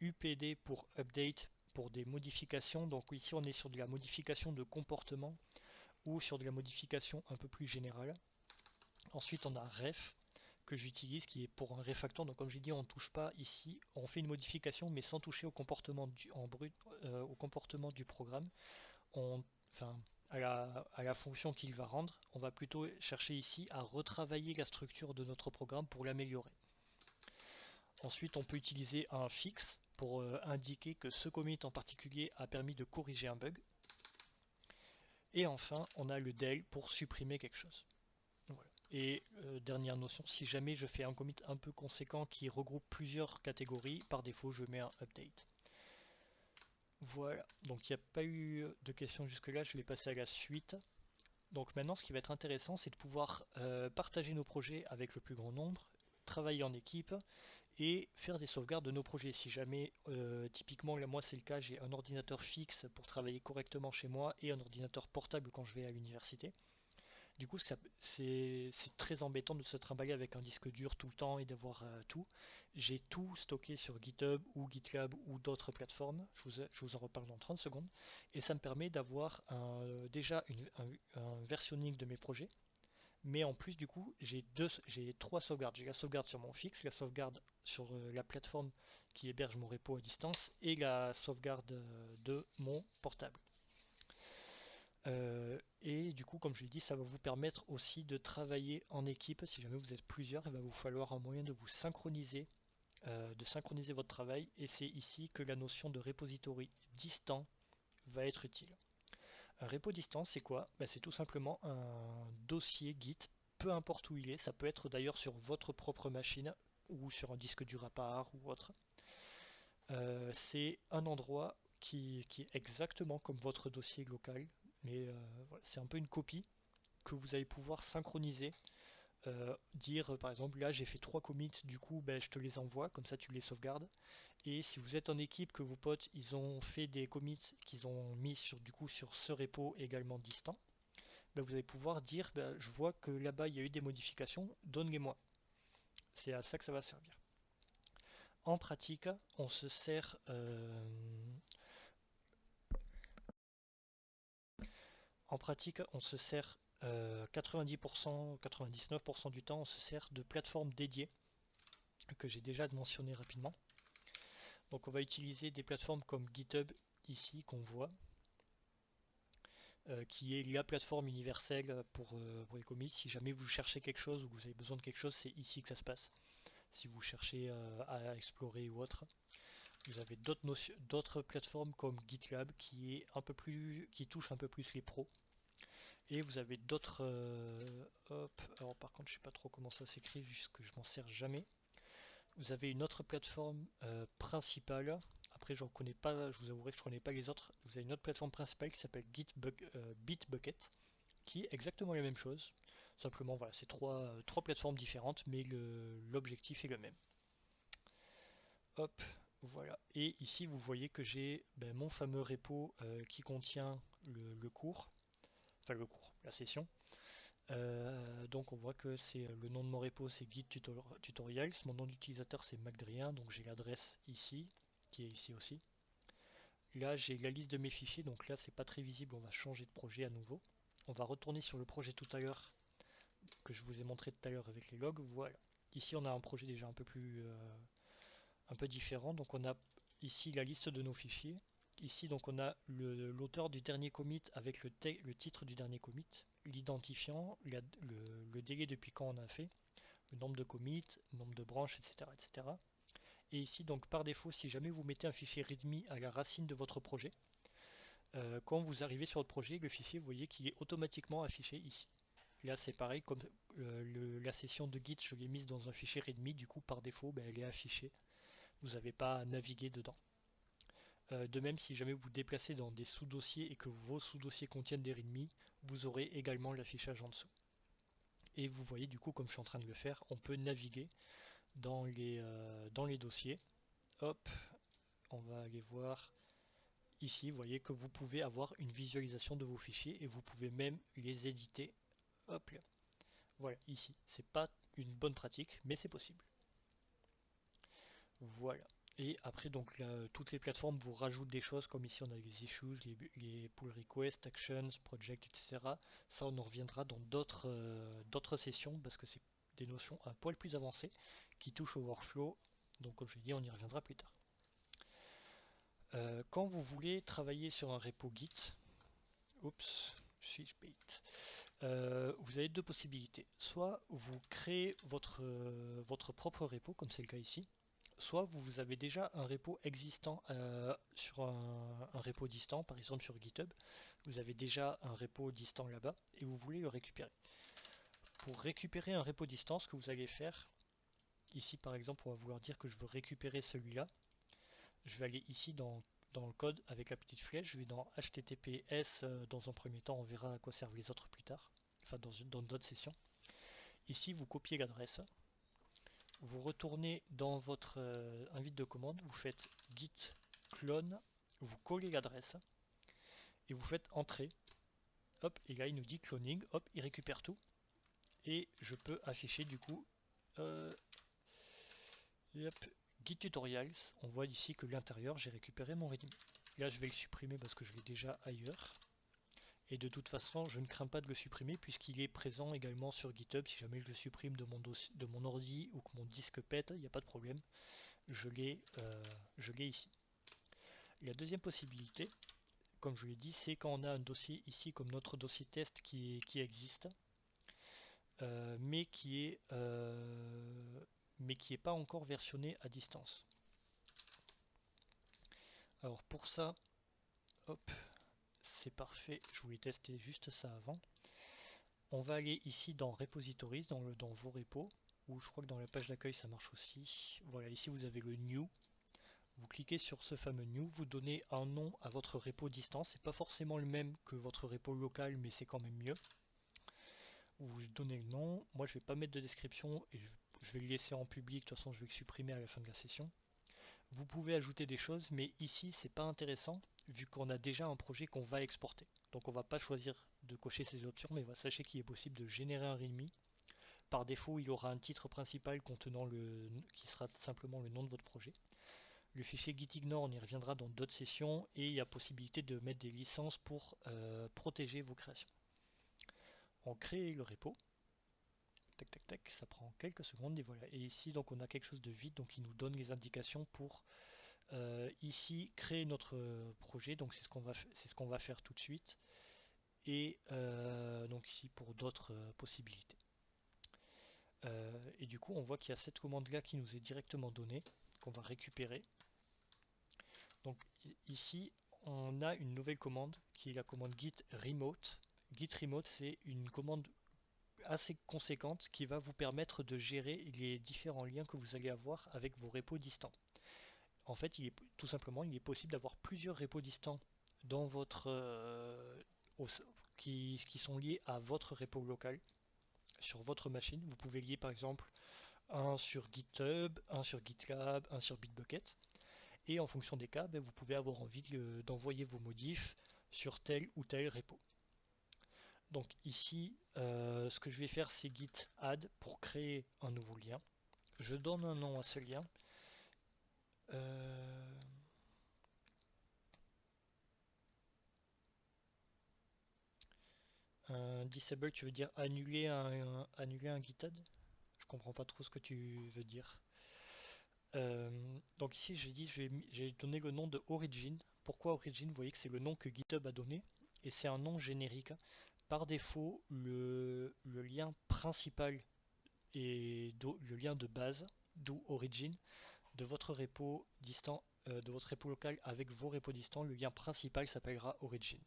UPD pour update pour des modifications. Donc ici on est sur de la modification de comportement ou sur de la modification un peu plus générale. Ensuite on a ref que j'utilise qui est pour un refactor. Donc comme j'ai dit, on ne touche pas ici, on fait une modification mais sans toucher au comportement en brut, au comportement du programme. Enfin, à la fonction qu'il va rendre, on va plutôt chercher ici à retravailler la structure de notre programme pour l'améliorer. Ensuite, on peut utiliser un fix pour indiquer que ce commit en particulier a permis de corriger un bug. Et enfin, on a le del pour supprimer quelque chose. Voilà. Et dernière notion, si jamais je fais un commit un peu conséquent qui regroupe plusieurs catégories, par défaut je mets un update. Voilà, donc il n'y a pas eu de questions jusque-là, je vais passer à la suite. Donc maintenant, ce qui va être intéressant, c'est de pouvoir partager nos projets avec le plus grand nombre, travailler en équipe et faire des sauvegardes de nos projets. Si jamais, typiquement, là, moi c'est le cas, j'ai un ordinateur fixe pour travailler correctement chez moi et un ordinateur portable quand je vais à l'université. Du coup, c'est très embêtant de se trimballer avec un disque dur tout le temps et d'avoir tout. J'ai tout stocké sur GitHub ou GitLab ou d'autres plateformes. Je vous en reparle dans 30 secondes. Et ça me permet d'avoir déjà un versionning de mes projets. Mais en plus, du coup, j'ai trois sauvegardes. J'ai la sauvegarde sur mon fixe, la sauvegarde sur la plateforme qui héberge mon repo à distance et la sauvegarde de mon portable. Et du coup, comme je l'ai dit, ça va vous permettre aussi de travailler en équipe. Si jamais vous êtes plusieurs, il va vous falloir un moyen de vous synchroniser votre travail. Et c'est ici que la notion de repository distant va être utile. Un repo distant, c'est quoi? C'est tout simplement un dossier Git, peu importe où il est. Ça peut être d'ailleurs sur votre propre machine ou sur un disque dur à part ou autre. C'est un endroit qui est exactement comme votre dossier local, mais voilà, c'est un peu une copie que vous allez pouvoir synchroniser. Dire par exemple là j'ai fait 3 commits, du coup je te les envoie, comme ça tu les sauvegardes. Et si vous êtes en équipe, que vos potes ils ont fait des commits qu'ils ont mis sur ce repo également distant, vous allez pouvoir dire je vois que là-bas il y a eu des modifications, donne-les-moi. C'est à ça que ça va servir. En pratique, on se sert En pratique, on se sert 90%, 99% du temps, on se sert de plateformes dédiées que j'ai déjà mentionné rapidement. Donc on va utiliser des plateformes comme GitHub ici qu'on voit, qui est la plateforme universelle pour les commits. Si jamais vous cherchez quelque chose ou que vous avez besoin de quelque chose, c'est ici que ça se passe. Si vous cherchez à explorer ou autre. Vous avez d'autres plateformes comme GitLab qui touche un peu plus les pros. Et vous avez d'autres. Hop, alors par contre, je sais pas trop comment ça s'écrit, puisque je m'en sers jamais. Vous avez une autre plateforme principale. Après, je vous avouerai que je ne connais pas les autres. Vous avez une autre plateforme principale qui s'appelle Bitbucket, qui est exactement la même chose. Simplement, voilà, c'est trois plateformes différentes, mais l'objectif est le même. Hop, voilà. Et ici, vous voyez que j'ai mon fameux repo qui contient le cours, enfin le cours, la session. Donc on voit que c'est le nom de mon repo, c'est Git Tutorials. Mon nom d'utilisateur c'est Magdrien, donc j'ai l'adresse ici, qui est ici aussi. Là j'ai la liste de mes fichiers, donc là c'est pas très visible, on va changer de projet à nouveau. On va retourner sur le projet tout à l'heure, que je vous ai montré tout à l'heure avec les logs. Voilà. Ici on a un projet déjà un peu différent, donc on a ici la liste de nos fichiers. Ici donc on a l'auteur du dernier commit avec le titre du dernier commit, l'identifiant, le délai depuis quand on a fait, le nombre de commits, le nombre de branches, etc., etc. Et ici donc par défaut, si jamais vous mettez un fichier readme à la racine de votre projet, quand vous arrivez sur le projet, le fichier, vous voyez qu'il est automatiquement affiché ici. Là c'est pareil, comme la session de Git, je l'ai mise dans un fichier readme, du coup par défaut elle est affichée Vous n'avez pas à naviguer dedans. De même, si jamais vous vous déplacez dans des sous-dossiers et que vos sous-dossiers contiennent des readme, vous aurez également l'affichage en dessous. Et vous voyez du coup, comme je suis en train de le faire, on peut naviguer dans les dossiers. Hop, on va aller voir ici. Vous voyez que vous pouvez avoir une visualisation de vos fichiers et vous pouvez même les éditer. Hop là. Voilà, ici. C'est pas une bonne pratique, mais c'est possible. Voilà. Et après, donc là, toutes les plateformes vous rajoutent des choses comme ici on a les issues, les pull requests, actions, projects, etc. Ça, on en reviendra dans d'autres sessions parce que c'est des notions un poil plus avancées qui touchent au workflow. Donc, comme je l'ai dit, on y reviendra plus tard. Quand vous voulez travailler sur un repo Git, oups, switch bait. Vous avez deux possibilités. Soit vous créez votre propre repo, comme c'est le cas ici, soit vous avez déjà un repo existant sur un repo distant, par exemple sur GitHub. Vous avez déjà un repo distant là-bas et vous voulez le récupérer. Pour récupérer un repo distant, ce que vous allez faire, ici par exemple, on va vouloir dire que je veux récupérer celui-là. Je vais aller ici dans le code avec la petite flèche, je vais dans HTTPS dans un premier temps, on verra à quoi servent les autres plus tard, enfin dans d'autres sessions. Ici, vous copiez l'adresse, vous retournez dans votre invite de commande, vous faites git clone, vous collez l'adresse et vous faites entrer. Hop, et là il nous dit cloning, hop, il récupère tout et je peux afficher du coup hop, git tutorials. On voit ici que l'intérieur j'ai récupéré mon readme. Là je vais le supprimer parce que je l'ai déjà ailleurs. Et de toute façon, je ne crains pas de le supprimer puisqu'il est présent également sur GitHub. Si jamais je le supprime de mon ordi ou que mon disque pète, il n'y a pas de problème. Je l'ai ici. La deuxième possibilité, comme je l'ai dit, c'est quand on a un dossier ici comme notre dossier test qui existe, mais mais qui est pas encore versionné à distance. Alors pour ça, hop, c'est parfait. Je voulais tester juste ça avant. On va aller ici dans Repositories, dans vos repos, ou je crois que dans la page d'accueil ça marche aussi. Voilà, ici vous avez le New. Vous cliquez sur ce fameux New, vous donnez un nom à votre repo distance. C'est pas forcément le même que votre repo local, mais c'est quand même mieux. Vous donnez le nom. Moi je vais pas mettre de description et je vais le laisser en public. De toute façon je vais le supprimer à la fin de la session. Vous pouvez ajouter des choses, mais ici c'est pas intéressant vu qu'on a déjà un projet qu'on va exporter. Donc on va pas choisir de cocher ces options, mais sachez qu'il est possible de générer un README. Par défaut, il y aura un titre principal contenant qui sera simplement le nom de votre projet. Le fichier gitignore, on y reviendra dans d'autres sessions et il y a possibilité de mettre des licences pour protéger vos créations. On crée le repo. Tac tac tac, ça prend quelques secondes et voilà. Et ici donc on a quelque chose de vide, donc il nous donne les indications pour ici créer notre projet. Donc c'est ce qu'on va faire tout de suite. Et donc ici pour d'autres possibilités. Et du coup on voit qu'il y a cette commande là qui nous est directement donnée, qu'on va récupérer. Donc ici on a une nouvelle commande qui est la commande git remote. Git remote c'est une commande assez conséquente qui va vous permettre de gérer les différents liens que vous allez avoir avec vos repos distants. En fait, tout simplement, il est possible d'avoir plusieurs repos distants dans votre qui sont liés à votre repo local sur votre machine. Vous pouvez lier par exemple un sur GitHub, un sur GitLab, un sur Bitbucket. Et en fonction des cas, vous pouvez avoir envie d'envoyer vos modifs sur tel ou tel repo. Donc ici, ce que je vais faire, c'est git add pour créer un nouveau lien. Je donne un nom à ce lien. Disable, tu veux dire annuler un git add? Je comprends pas trop ce que tu veux dire. Donc ici, j'ai donné le nom de origin. Pourquoi origin? Vous voyez que c'est le nom que GitHub a donné et c'est un nom générique. Par défaut, le lien principal et le lien de base, d'où origin, de votre repo distant, de votre repo local avec vos repos distants, le lien principal s'appellera origin.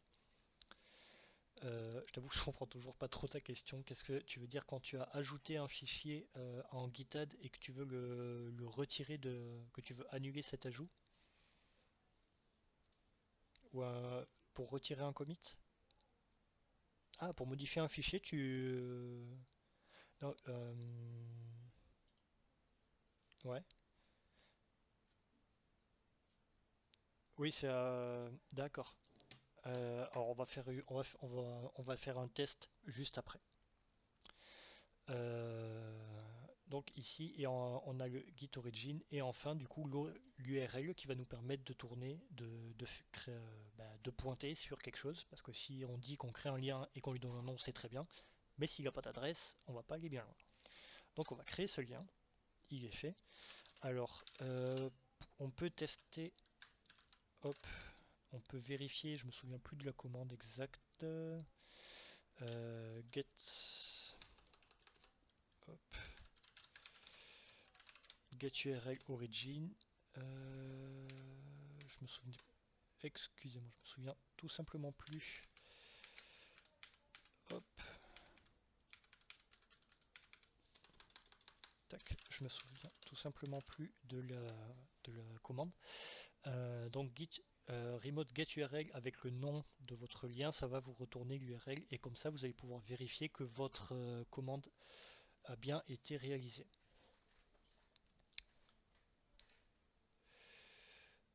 Je t'avoue que je comprends toujours pas trop ta question. Qu'est-ce que tu veux dire quand tu as ajouté un fichier en GitHub et que tu veux le retirer que tu veux annuler cet ajout? Ou pour retirer un commit? Ah, pour modifier un fichier, non, ouais. Oui, c'est... D'accord. Alors on va faire un test juste après. Euh, donc ici, on a le git origin et enfin du coup l'URL qui va nous permettre de tourner, de pointer sur quelque chose. Parce que si on dit qu'on crée un lien et qu'on lui donne un nom, c'est très bien. Mais s'il n'a pas d'adresse, on va pas aller bien loin. Donc on va créer ce lien. Il est fait. Alors, on peut tester. Hop, on peut vérifier. Je me souviens plus de la commande exacte. Get. Hop, get URL origin. Je me souviens. Excusez-moi, je me souviens tout simplement plus. Hop, tac, je me souviens tout simplement plus de la commande. Donc git remote get URL avec le nom de votre lien, ça va vous retourner l'URL et comme ça vous allez pouvoir vérifier que votre commande a bien été réalisée.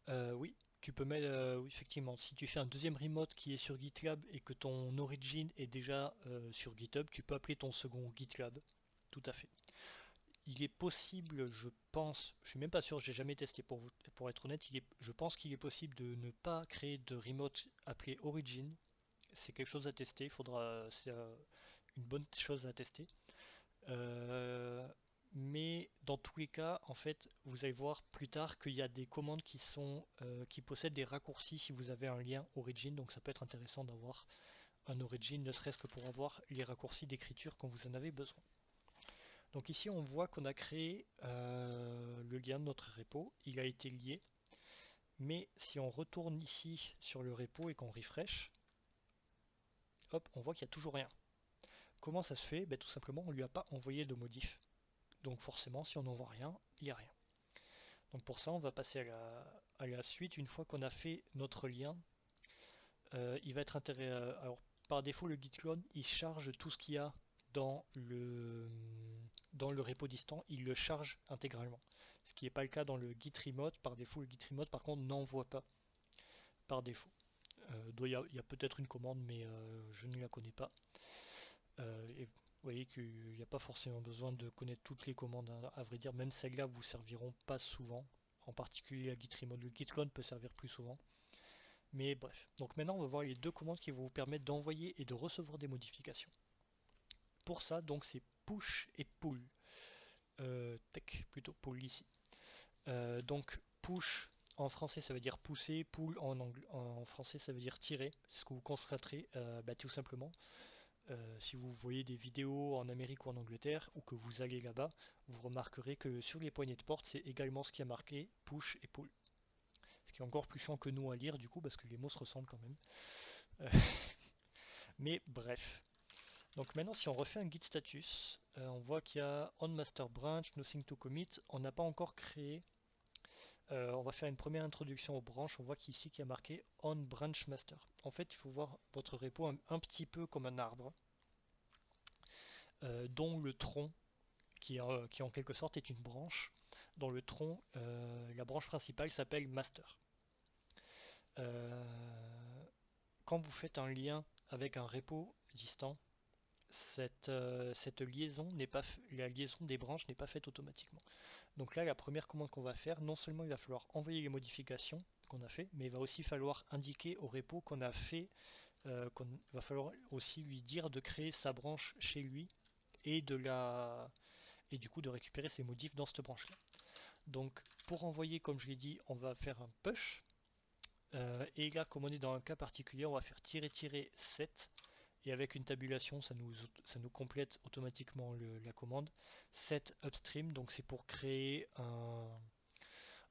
Oui, tu peux mettre, oui, effectivement, si tu fais un deuxième remote qui est sur GitLab et que ton origin est déjà sur GitHub, tu peux appeler ton second GitLab. Tout à fait. Il est possible, je pense, je suis même pas sûr, j'ai jamais testé pour être honnête, je pense qu'il est possible de ne pas créer de remote appelé origin. C'est quelque chose à tester, c'est une bonne chose à tester. Euh, mais dans tous les cas, en fait, vous allez voir plus tard qu'il y a des commandes qui possèdent des raccourcis si vous avez un lien origin, donc ça peut être intéressant d'avoir un origin, ne serait-ce que pour avoir les raccourcis d'écriture quand vous en avez besoin. Donc ici, on voit qu'on a créé le lien de notre repo, il a été lié, mais si on retourne ici sur le repo et qu'on refresh, hop, on voit qu'il n'y a toujours rien. Comment ça se fait? Ben, tout simplement, on ne lui a pas envoyé de modif. Donc forcément, si on n'envoie rien, il n'y a rien. Donc pour ça, on va passer à la suite. Une fois qu'on a fait notre lien, il va être intéressant. Alors par défaut, le git clone, il charge tout ce qu'il y a dans dans le repo distant, il le charge intégralement. Ce qui n'est pas le cas dans le git remote. Par défaut, le git remote, par contre, n'envoie pas par défaut. Il y a peut-être une commande, mais je ne la connais pas. Et vous voyez qu'il n'y a pas forcément besoin de connaître toutes les commandes, hein. À vrai dire, même celles-là vous serviront pas souvent. En particulier la git remote. Le git clone peut servir plus souvent. Mais bref. Donc maintenant, on va voir les deux commandes qui vont vous permettre d'envoyer et de recevoir des modifications. Pour ça, donc c'est push et pull. Tech plutôt pull ici. Donc push en français ça veut dire pousser, pull en français ça veut dire tirer. C'est ce que vous constaterez tout simplement. Si vous voyez des vidéos en Amérique ou en Angleterre ou que vous allez là-bas, vous remarquerez que sur les poignées de porte, c'est également ce qui a marqué push et pull. Ce qui est encore plus chiant que nous à lire du coup parce que les mots se ressemblent quand même. Euh, mais bref. Donc maintenant si on refait un git status, on voit qu'il y a on master branch, nothing to commit. On n'a pas encore créé. On va faire une première introduction aux branches. On voit qu'ici qu'il y a marqué on branch master. En fait, il faut voir votre repo un petit peu comme un arbre, dont le tronc qui en quelque sorte est une branche. Dans le tronc, la branche principale s'appelle master. Euh, Quand vous faites un lien avec un repo distant, cette liaison n'est pas, la liaison des branches n'est pas faite automatiquement. Donc là, la première commande qu'on va faire, non seulement il va falloir envoyer les modifications qu'on a fait, mais il va aussi falloir indiquer au repo qu'on a fait, qu'il va falloir aussi lui dire de créer sa branche chez lui et et du coup de récupérer ses modifs dans cette branche là. Donc pour envoyer, comme je l'ai dit, on va faire un push. Et là, comme on est dans un cas particulier, on va faire -7 et avec une tabulation, ça nous complète automatiquement la commande. Set upstream, donc c'est pour créer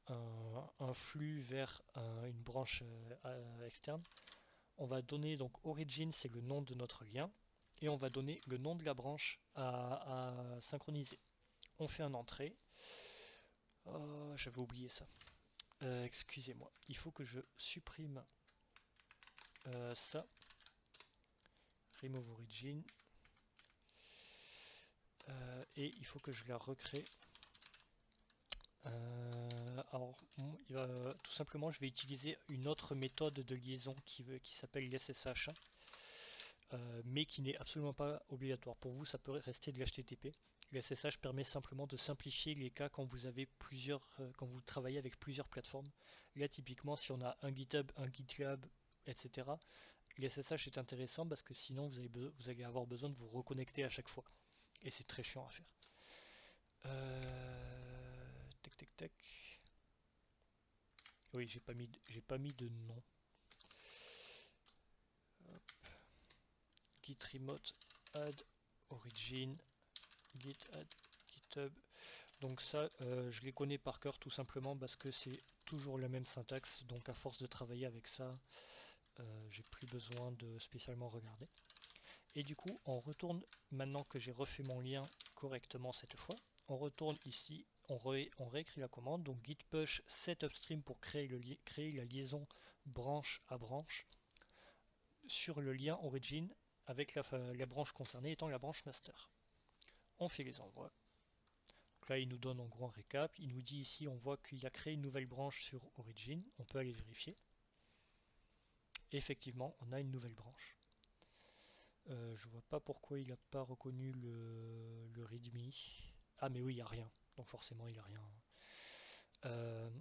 un flux vers une branche externe. On va donner donc origin, c'est le nom de notre lien, et on va donner le nom de la branche à synchroniser. On fait un entrée. Oh, j'avais oublié ça. Excusez-moi, il faut que je supprime ça. Remove origin. Et il faut que je la recrée. Alors, tout simplement, je vais utiliser une autre méthode de liaison qui s'appelle l'SSH, mais qui n'est absolument pas obligatoire. Pour vous, ça peut rester de l'HTTP. L'SSH permet simplement de simplifier les cas quand vous avez quand vous travaillez avec plusieurs plateformes. Là, typiquement, si on a un GitHub, un GitLab, etc., l'SSH est intéressant parce que sinon vous allez avoir besoin de vous reconnecter à chaque fois. Et c'est très chiant à faire. Tac tac tac. Oui, j'ai pas mis de nom. Hop. Git remote add origin git add github. Donc ça, je les connais par cœur tout simplement parce que c'est toujours la même syntaxe. Donc à force de travailler avec ça, j'ai plus besoin de spécialement regarder. Et du coup, on retourne, maintenant que j'ai refait mon lien correctement cette fois, on retourne ici, on réécrit la commande, donc git push set upstream pour créer la liaison branche à branche sur le lien origin avec la branche concernée étant la branche master. On fait les envois. Donc là, il nous donne en gros un récap. Il nous dit ici, on voit qu'il a créé une nouvelle branche sur origin. On peut aller vérifier. Et effectivement, on a une nouvelle branche. Je vois pas pourquoi il n'a pas reconnu le readme. Ah mais oui, il n'y a rien. Donc forcément, il n'y a rien.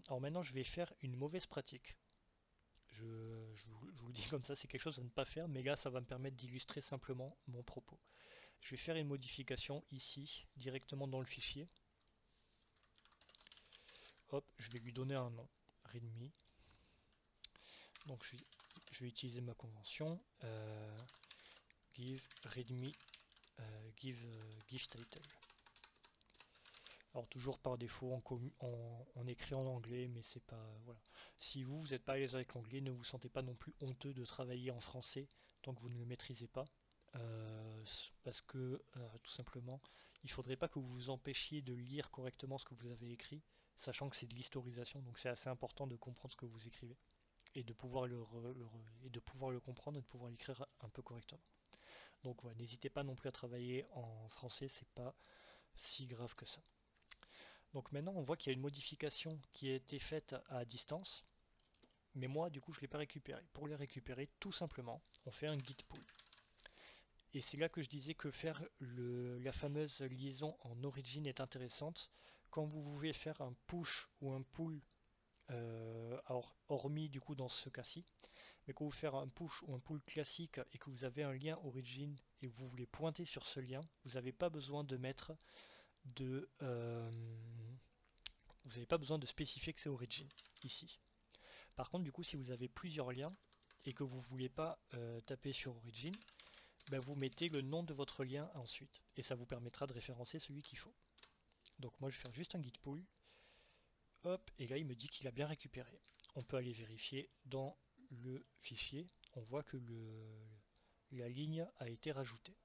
Alors maintenant, je vais faire une mauvaise pratique. Je vous le dis comme ça, c'est quelque chose à ne pas faire, mais là, ça va me permettre d'illustrer simplement mon propos. Je vais faire une modification ici, directement dans le fichier. Hop, je vais lui donner un nom, readme. Donc je vais utiliser ma convention, give readme give title. Alors toujours par défaut on écrit en anglais, mais c'est pas voilà. Si vous n'êtes pas à l'aise avec l'anglais, ne vous sentez pas non plus honteux de travailler en français tant que vous ne le maîtrisez pas, parce que tout simplement, il faudrait pas que vous vous empêchiez de lire correctement ce que vous avez écrit, sachant que c'est de l'historisation, donc c'est assez important de comprendre ce que vous écrivez et de pouvoir et de pouvoir le comprendre et de pouvoir l'écrire un peu correctement. Donc voilà, n'hésitez pas non plus à travailler en français, c'est pas si grave que ça. Donc maintenant on voit qu'il y a une modification qui a été faite à distance, mais moi du coup je ne l'ai pas récupéré. Pour les récupérer, tout simplement, on fait un git pull. Et c'est là que je disais que faire la fameuse liaison en origin est intéressante. Quand vous pouvez faire un push ou un pull, alors hormis du coup dans ce cas-ci, mais quand vous faites un push ou un pull classique et que vous avez un lien origin et que vous voulez pointer sur ce lien, vous n'avez pas besoin de mettre de vous n'avez pas besoin de spécifier que c'est origin ici. Par contre, du coup, si vous avez plusieurs liens et que vous ne voulez pas taper sur origin, ben vous mettez le nom de votre lien ensuite et ça vous permettra de référencer celui qu'il faut. Donc moi je vais faire juste un git pull. Hop, et là il me dit qu'il a bien récupéré. On peut aller vérifier dans le fichier. On voit que la ligne a été rajoutée.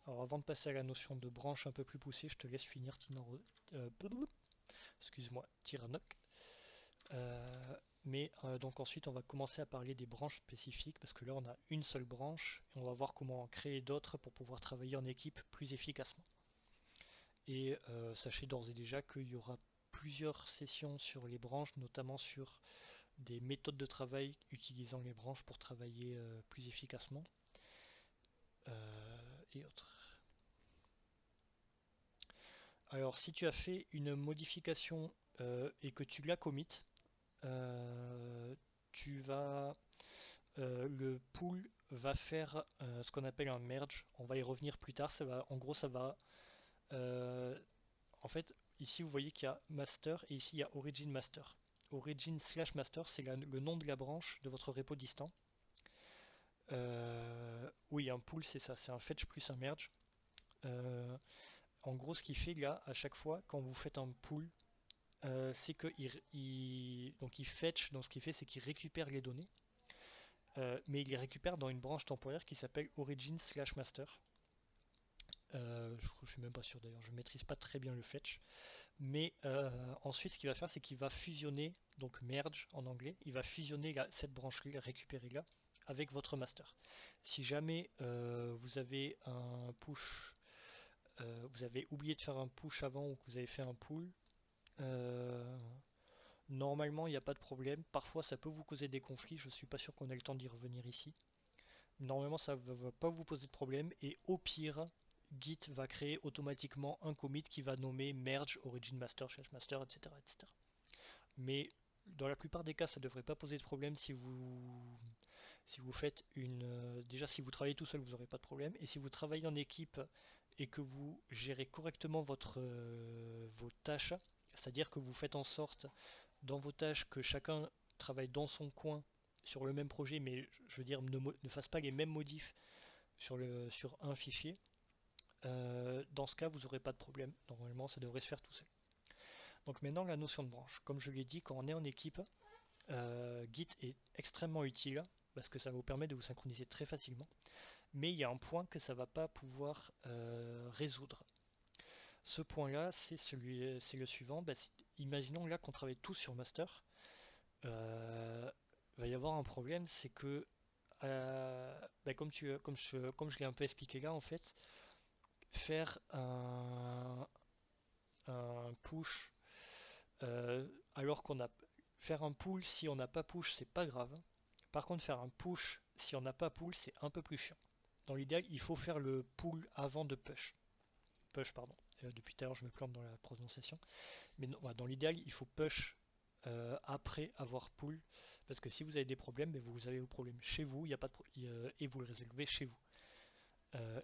Alors avant de passer à la notion de branche un peu plus poussée, je te laisse finir excuse-moi, Tyrannoc. Donc ensuite on va commencer à parler des branches spécifiques parce que là on a une seule branche et on va voir comment en créer d'autres pour pouvoir travailler en équipe plus efficacement. Et sachez d'ores et déjà qu'il y aura plusieurs sessions sur les branches, notamment sur des méthodes de travail utilisant les branches pour travailler plus efficacement et autres. Alors si tu as fait une modification et que tu la commit, tu vas le pool va faire ce qu'on appelle un merge. On va y revenir plus tard. En gros, ça va. En fait, ici vous voyez qu'il y a master et ici il y a origin master. Origin slash master, c'est le nom de la branche de votre repo distant. Oui, un pool, c'est ça, c'est un fetch plus un merge. En gros, ce qui fait là, à chaque fois, quand vous faites un pool, c'est que donc il fetch, donc ce qu'il fait c'est qu'il récupère les données, mais il les récupère dans une branche temporaire qui s'appelle origin/master. Je suis même pas sûr d'ailleurs, je maîtrise pas très bien le fetch. Mais ensuite, ce qu'il va faire, c'est qu'il va fusionner, donc merge en anglais, il va fusionner cette branche récupérée là avec votre master. Si jamais vous avez un push, vous avez oublié de faire un push avant ou que vous avez fait un pull, euh, normalement il n'y a pas de problème. Parfois ça peut vous causer des conflits, je suis pas sûr qu'on ait le temps d'y revenir ici. Normalement ça ne va pas vous poser de problème et au pire, Git va créer automatiquement un commit qui va nommer merge origin master slash master, etc., etc. Mais dans la plupart des cas, ça ne devrait pas poser de problème si vous faites une. Déjà, si vous travaillez tout seul, vous n'aurez pas de problème. Et si vous travaillez en équipe et que vous gérez correctement vos tâches, c'est-à-dire que vous faites en sorte dans vos tâches que chacun travaille dans son coin sur le même projet, mais je veux dire ne fasse pas les mêmes modifs sur un fichier, dans ce cas, vous n'aurez pas de problème. Normalement, ça devrait se faire tout seul. Donc maintenant, la notion de branche. Comme je l'ai dit, quand on est en équipe, Git est extrêmement utile parce que ça vous permet de vous synchroniser très facilement. Mais il y a un point que ça ne va pas pouvoir résoudre. Ce point-là, c'est le suivant. Bah, imaginons là qu'on travaille tous sur master. Il va y avoir un problème, c'est que bah, comme je l'ai un peu expliqué là, en fait, faire un push alors qu'on a faire un pull si on n'a pas push, c'est pas grave. Par contre, faire un push si on n'a pas pull, c'est un peu plus chiant. Dans l'idéal, il faut faire le pull avant de push. Push, pardon. Depuis tout à l'heure, je me plante dans la prononciation. Mais non, voilà, dans l'idéal, il faut push après avoir pull. Parce que si vous avez des problèmes, mais vous avez vos problèmes chez vous, il y a pas de et vous le résolvez chez vous.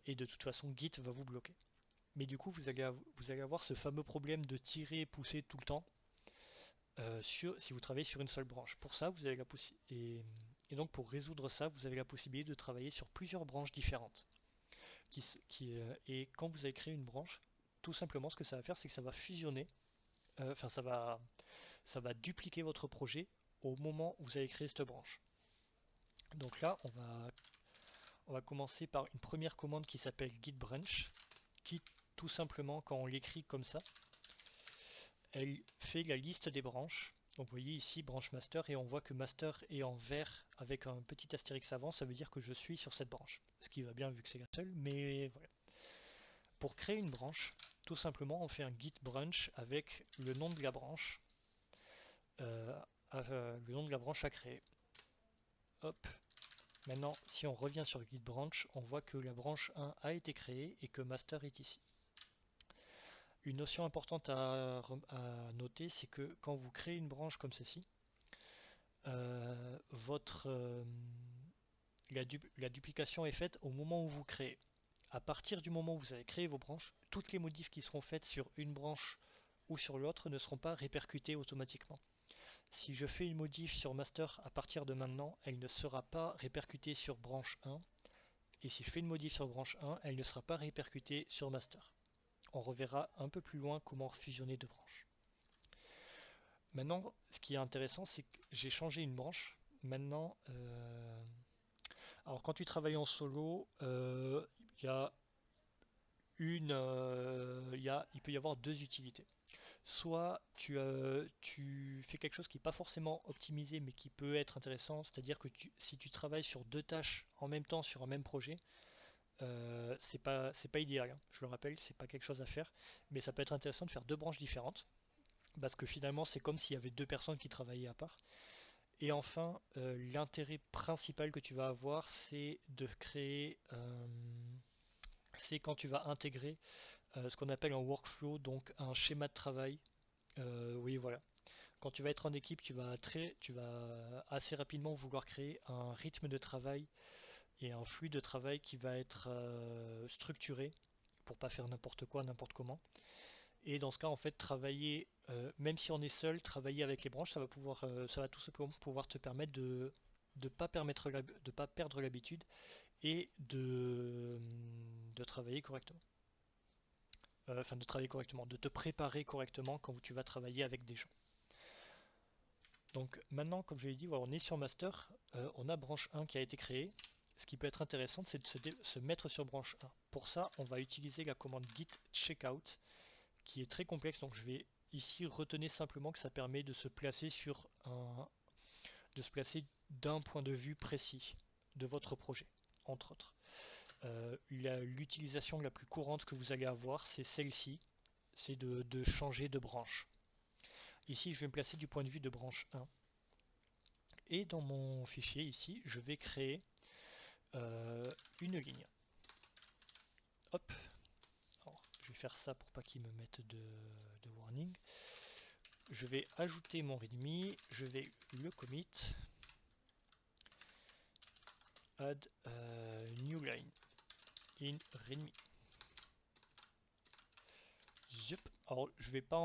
Et de toute façon, Git va vous bloquer. Mais du coup, vous allez avoir ce fameux problème de tirer et pousser tout le temps si vous travaillez sur une seule branche. Pour ça, vous avez la possibilité. Et donc, pour résoudre ça, vous avez la possibilité de travailler sur plusieurs branches différentes. Et quand vous avez créé une branche, tout simplement, ce que ça va faire, c'est que ça va fusionner, enfin, ça va dupliquer votre projet au moment où vous avez créé cette branche. Donc là, on va commencer par une première commande qui s'appelle git branch, qui tout simplement, quand on l'écrit comme ça, elle fait la liste des branches. Donc vous voyez ici branche master et on voit que master est en vert avec un petit astérix avant, ça veut dire que je suis sur cette branche. Ce qui va bien vu que c'est la seule, mais voilà. Pour créer une branche, tout simplement on fait un git branch avec le nom de la branche, euh, le nom de la branche à créer. Hop. Maintenant, si on revient sur git branch, on voit que la branche 1 a été créée et que master est ici. Une notion importante à noter, c'est que quand vous créez une branche comme ceci, euh, votre, euh, la duplication est faite au moment où vous créez. À partir du moment où vous avez créé vos branches, toutes les modifs qui seront faites sur une branche ou sur l'autre ne seront pas répercutées automatiquement. Si je fais une modif sur master à partir de maintenant, elle ne sera pas répercutée sur branche 1. Et si je fais une modif sur branche 1, elle ne sera pas répercutée sur master. On reverra un peu plus loin comment fusionner deux branches. Maintenant, ce qui est intéressant, c'est que j'ai changé une branche. Maintenant, alors quand tu travailles en solo, il y a il peut y avoir deux utilités. Soit tu fais quelque chose qui n'est pas forcément optimisé mais qui peut être intéressant, c'est-à-dire que si tu travailles sur deux tâches en même temps sur un même projet, c'est pas idéal, hein. Je le rappelle, c'est pas quelque chose à faire, mais ça peut être intéressant de faire deux branches différentes parce que finalement c'est comme s'il y avait deux personnes qui travaillaient à part. Et enfin, l'intérêt principal que tu vas avoir, c'est quand tu vas intégrer ce qu'on appelle un workflow, donc un schéma de travail. Oui, voilà. Quand tu vas être en équipe, tu vas assez rapidement vouloir créer un rythme de travail et un flux de travail qui va être structuré pour pas faire n'importe quoi, n'importe comment. Et dans ce cas, en fait, travailler, même si on est seul, travailler avec les branches, ça va tout simplement pouvoir te permettre de pas perdre l'habitude et de travailler correctement. enfin de travailler correctement, de te préparer correctement quand tu vas travailler avec des gens. Donc maintenant, comme je l'ai dit, voilà, on est sur master, on a branche 1 qui a été créée. Ce qui peut être intéressant, c'est de se mettre sur branche 1. Pour ça, on va utiliser la commande git checkout qui est très complexe, donc je vais ici retenir simplement que ça permet de se placer sur de se placer d'un point de vue précis de votre projet, entre autres. L'utilisation la plus courante que vous allez avoir, c'est celle-ci, c'est de changer de branche. Ici, je vais me placer du point de vue de branche 1. Et dans mon fichier ici, je vais créer une ligne. Hop. Alors, je vais faire ça pour pas qu'il me mette de warning. Je vais ajouter mon readme, je vais le commit, add new line in readme. Zup. Alors je vais pas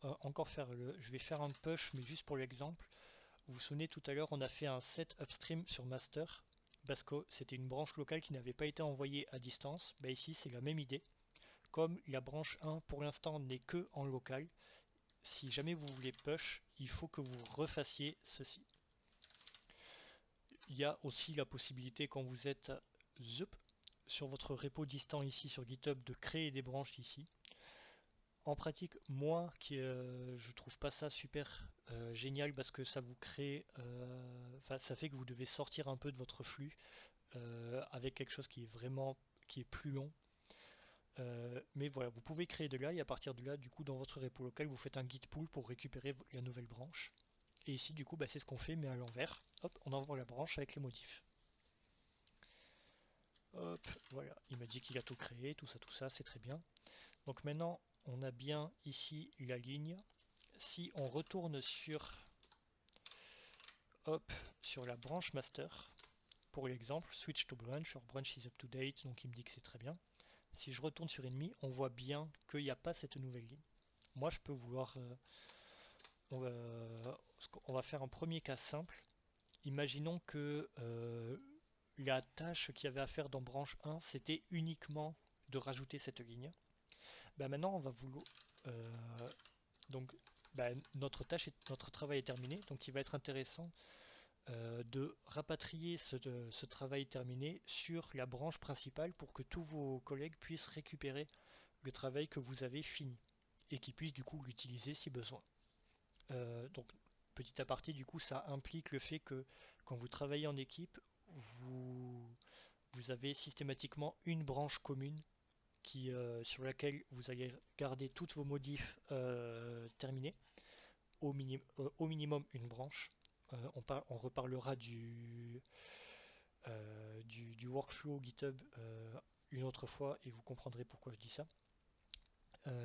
encore faire je vais faire un push mais juste pour l'exemple. Vous vous souvenez tout à l'heure on a fait un set upstream sur master parce que c'était une branche locale qui n'avait pas été envoyée à distance. Bah ici c'est la même idée. Comme la branche 1 pour l'instant n'est que en local, si jamais vous voulez push, il faut que vous refassiez ceci. Il y a aussi la possibilité quand vous êtes sur votre repo distant ici sur GitHub de créer des branches ici. En pratique, moi, je trouve pas ça super génial parce que ça vous crée, ça fait que vous devez sortir un peu de votre flux avec quelque chose qui est vraiment, qui est plus long. Mais voilà, vous pouvez créer de là et à partir de là, du coup, dans votre repo local, vous faites un git pull pour récupérer la nouvelle branche. Et ici, du coup, bah, c'est ce qu'on fait, mais à l'envers. Hop, on envoie la branche avec les modifs. Hop, voilà, il m'a dit qu'il a tout créé, tout ça, c'est très bien. Donc maintenant, on a bien ici la ligne. Si on retourne sur la branche master, pour l'exemple, switch to branch, or branch is up to date, donc il me dit que c'est très bien. Si je retourne sur ennemi, on voit bien qu'il n'y a pas cette nouvelle ligne. Moi, je peux vouloir... on va faire un premier cas simple. Imaginons que la tâche qu'il y avait à faire dans branche 1, c'était uniquement de rajouter cette ligne. Ben maintenant, on va vouloir... donc, notre travail est terminé, donc il va être intéressant de rapatrier ce travail terminé sur la branche principale pour que tous vos collègues puissent récupérer le travail que vous avez fini et qu'ils puissent du coup l'utiliser si besoin. Donc petit aparté, du coup ça implique le fait que quand vous travaillez en équipe, vous avez systématiquement une branche commune sur laquelle vous allez garder toutes vos modifs terminés, au minimum une branche. On reparlera du workflow GitHub une autre fois et vous comprendrez pourquoi je dis ça.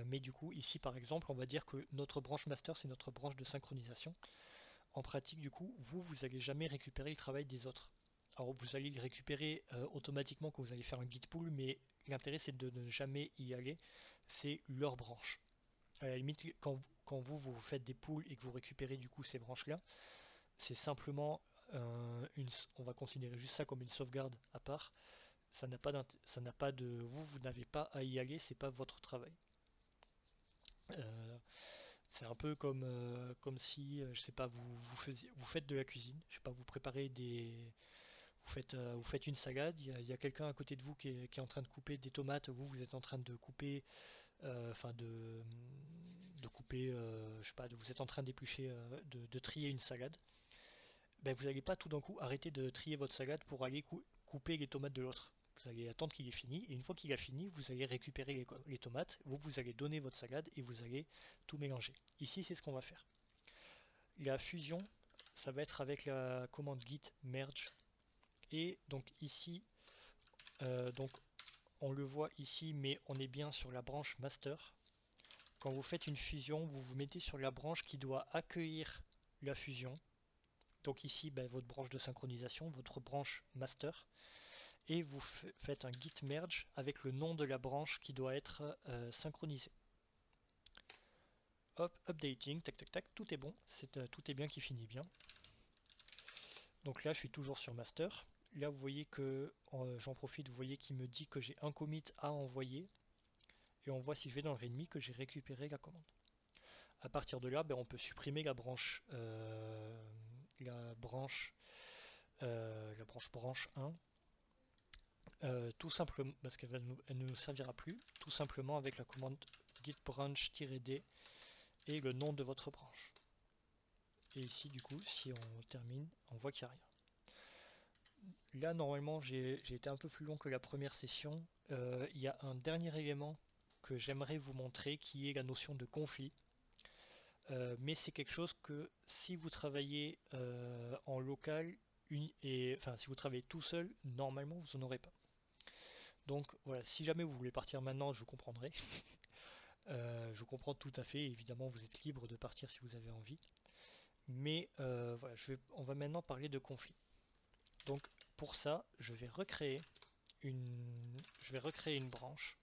Mais du coup, ici par exemple, on va dire que notre branche master c'est notre branche de synchronisation. En pratique, du coup, vous allez jamais récupérer le travail des autres. Alors vous allez le récupérer automatiquement quand vous allez faire un git pull, mais l'intérêt c'est de ne jamais y aller. C'est leur branche. À la limite, quand vous faites des pulls et que vous récupérez du coup ces branches-là, c'est simplement on va considérer juste ça comme une sauvegarde à part. Ça n'a pas de, vous n'avez pas à y aller, c'est pas votre travail. C'est un peu comme si, je sais pas, vous faites de la cuisine, je sais pas, vous faites une salade, il y a quelqu'un à côté de vous qui est en train de couper des tomates, vous êtes en train de couper, enfin de couper, je sais pas, vous êtes en train d'éplucher, de trier une salade. Ben, vous n'allez pas tout d'un coup arrêter de trier votre salade pour aller couper les tomates de l'autre. Vous allez attendre qu'il ait fini, et une fois qu'il a fini, vous allez récupérer les tomates, vous allez donner votre salade et vous allez tout mélanger. Ici, c'est ce qu'on va faire. La fusion, ça va être avec la commande git merge. Et donc ici, donc on le voit ici, mais on est bien sur la branche master. Quand vous faites une fusion, vous vous mettez sur la branche qui doit accueillir la fusion. Donc ici, votre branche de synchronisation, votre branche master. Et vous faites un git merge avec le nom de la branche qui doit être synchronisée. Hop, updating, tac tac tac, tout est bon, tout est bien qui finit bien. Donc là, je suis toujours sur master. Là, vous voyez que, j'en profite, vous voyez qu'il me dit que j'ai un commit à envoyer. et on voit si je vais dans le README que j'ai récupéré la commande. À partir de là, on peut supprimer la branche 1, tout simplement parce elle ne nous servira plus, tout simplement avec la commande git branch-d et le nom de votre branche. Et ici, du coup, si on termine, on voit qu'il n'y a rien. Là, normalement, j'ai été un peu plus long que la première session. Il y a un dernier élément que j'aimerais vous montrer qui est la notion de conflit. Mais c'est quelque chose que si vous travaillez en local, enfin si vous travaillez tout seul, normalement vous n'en aurez pas. Donc voilà, si jamais vous voulez partir maintenant, je comprendrai. Je comprends tout à fait, évidemment vous êtes libre de partir si vous avez envie. Mais voilà, on va maintenant parler de conflit. Donc pour ça, je vais recréer une branche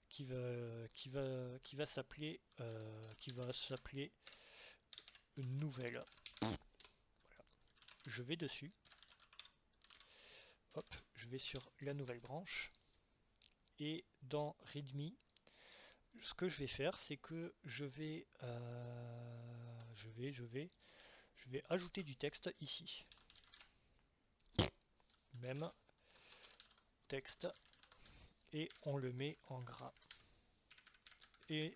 qui va s'appeler une nouvelle. Voilà. Je vais dessus, hop, je vais sur la nouvelle branche et dans README, ce que je vais faire, c'est que je vais ajouter du texte ici. Même texte et on le met en gras et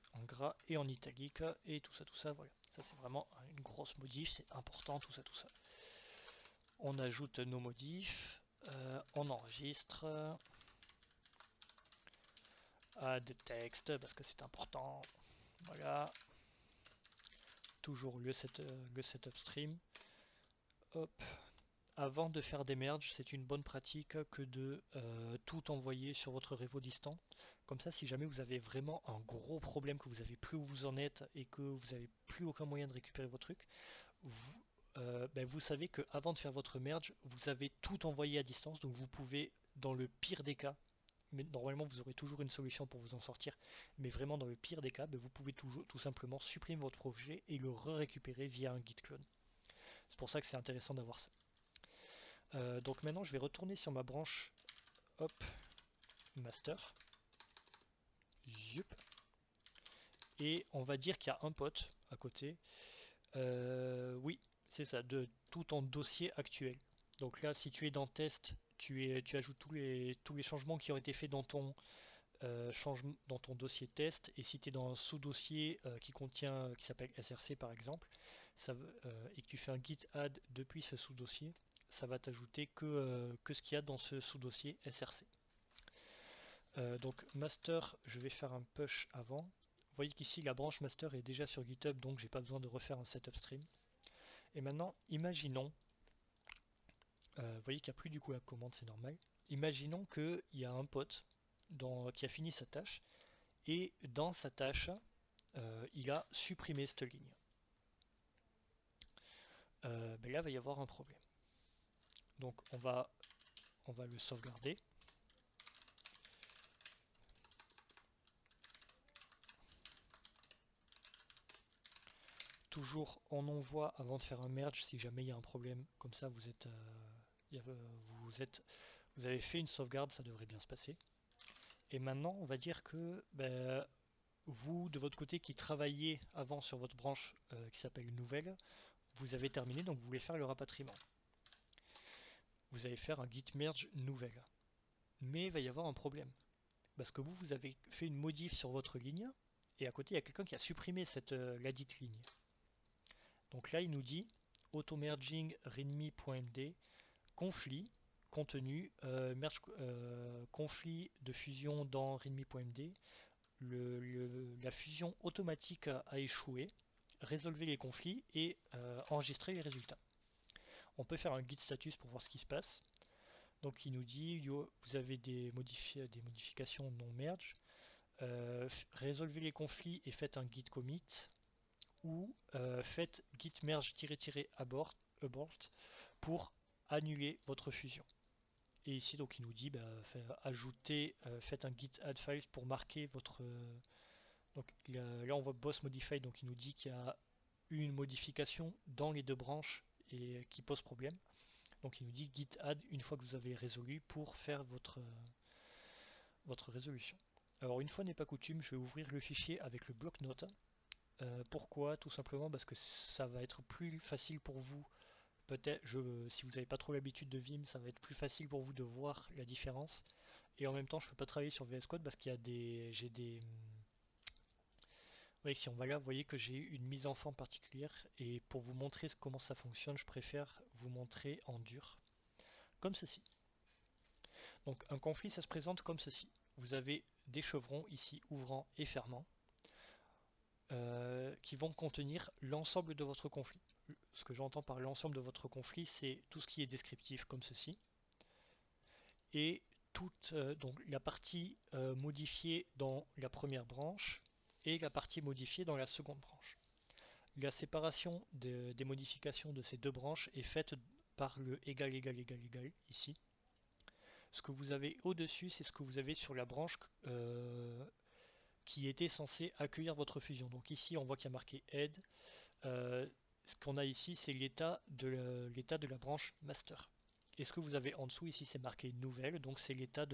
en italique et tout ça, voilà. Ça c'est vraiment une grosse modif, c'est important, tout ça. On ajoute nos modifs, on enregistre, add texte parce que c'est important, voilà. Toujours le setup stream. Hop. Avant de faire des merges, c'est une bonne pratique que de tout envoyer sur votre repo distant. Comme ça, si jamais vous avez vraiment un gros problème, que vous avez plus où vous en êtes et que vous n'avez plus aucun moyen de récupérer votre truc, vous savez que avant de faire votre merge, vous avez tout envoyé à distance, donc vous pouvez, dans le pire des cas, mais normalement vous aurez toujours une solution pour vous en sortir, mais vraiment dans le pire des cas, vous pouvez tout simplement supprimer votre projet et le récupérer via un git clone. C'est pour ça que c'est intéressant d'avoir ça. Donc maintenant je vais retourner sur ma branche, hop, master, zup, et on va dire qu'il y a un pote à côté. Oui, c'est ça, de tout ton dossier actuel. Donc là, si tu es dans test, tu ajoutes tous les changements qui ont été faits dans ton dossier test, et si tu es dans un sous-dossier qui s'appelle SRC par exemple, et que tu fais un git add depuis ce sous-dossier, ça va t'ajouter que ce qu'il y a dans ce sous-dossier SRC. Donc master, je vais faire un push avant. Vous voyez qu'ici la branche master est déjà sur GitHub, donc j'ai pas besoin de refaire un setup stream. Et maintenant, imaginons, vous voyez qu'il n'y a plus du coup la commande, c'est normal. Imaginons qu'il y a un pote qui a fini sa tâche, et dans sa tâche, il a supprimé cette ligne. Là, il va y avoir un problème. Donc on va le sauvegarder. Toujours on envoie avant de faire un merge si jamais il y a un problème. Comme ça vous avez fait une sauvegarde, ça devrait bien se passer. Et maintenant on va dire que vous de votre côté qui travaillez avant sur votre branche qui s'appelle nouvelle, vous avez terminé, donc vous voulez faire le rapatriement. Vous allez faire un git merge nouvelle. Mais il va y avoir un problème. Parce que vous avez fait une modif sur votre ligne, et à côté il y a quelqu'un qui a supprimé ladite ligne. Donc là il nous dit auto-merging readme.md conflit contenu conflit de fusion dans readme.md, la fusion automatique a échoué, résolvez les conflits et enregistrez les résultats. On peut faire un git status pour voir ce qui se passe. Donc il nous dit vous avez des modifications non merge, résolvez les conflits et faites un git commit, ou faites git merge-abort pour annuler votre fusion. Et ici donc il nous dit faites un git add files pour marquer votre donc là on voit boss modified, donc il nous dit qu'il y a eu une modification dans les deux branches et qui pose problème. Donc il nous dit git add une fois que vous avez résolu pour faire votre résolution. Alors une fois n'est pas coutume, je vais ouvrir le fichier avec le bloc-notes. Pourquoi? Tout simplement parce que ça va être plus facile pour vous. Peut-être, si vous n'avez pas trop l'habitude de Vim, ça va être plus facile pour vous de voir la différence. Et en même temps, je ne peux pas travailler sur VS Code parce qu'il y a j'ai des. Oui, si on va là, vous voyez que j'ai une mise en forme particulière. Et pour vous montrer comment ça fonctionne, je préfère vous montrer en dur, comme ceci. Donc un conflit, ça se présente comme ceci. Vous avez des chevrons ici, ouvrant et fermant, qui vont contenir l'ensemble de votre conflit. Ce que j'entends par l'ensemble de votre conflit, c'est tout ce qui est descriptif comme ceci, et toute donc la partie modifiée dans la première branche et la partie modifiée dans la seconde branche. La séparation des modifications de ces deux branches est faite par le égal égal égal égal ici. Ce que vous avez au-dessus, c'est ce que vous avez sur la branche qui était censée accueillir votre fusion. Donc ici, on voit qu'il y a marqué head. Ce qu'on a ici, c'est l'état de la branche master. Et ce que vous avez en dessous ici, c'est marqué nouvelle, donc c'est l'état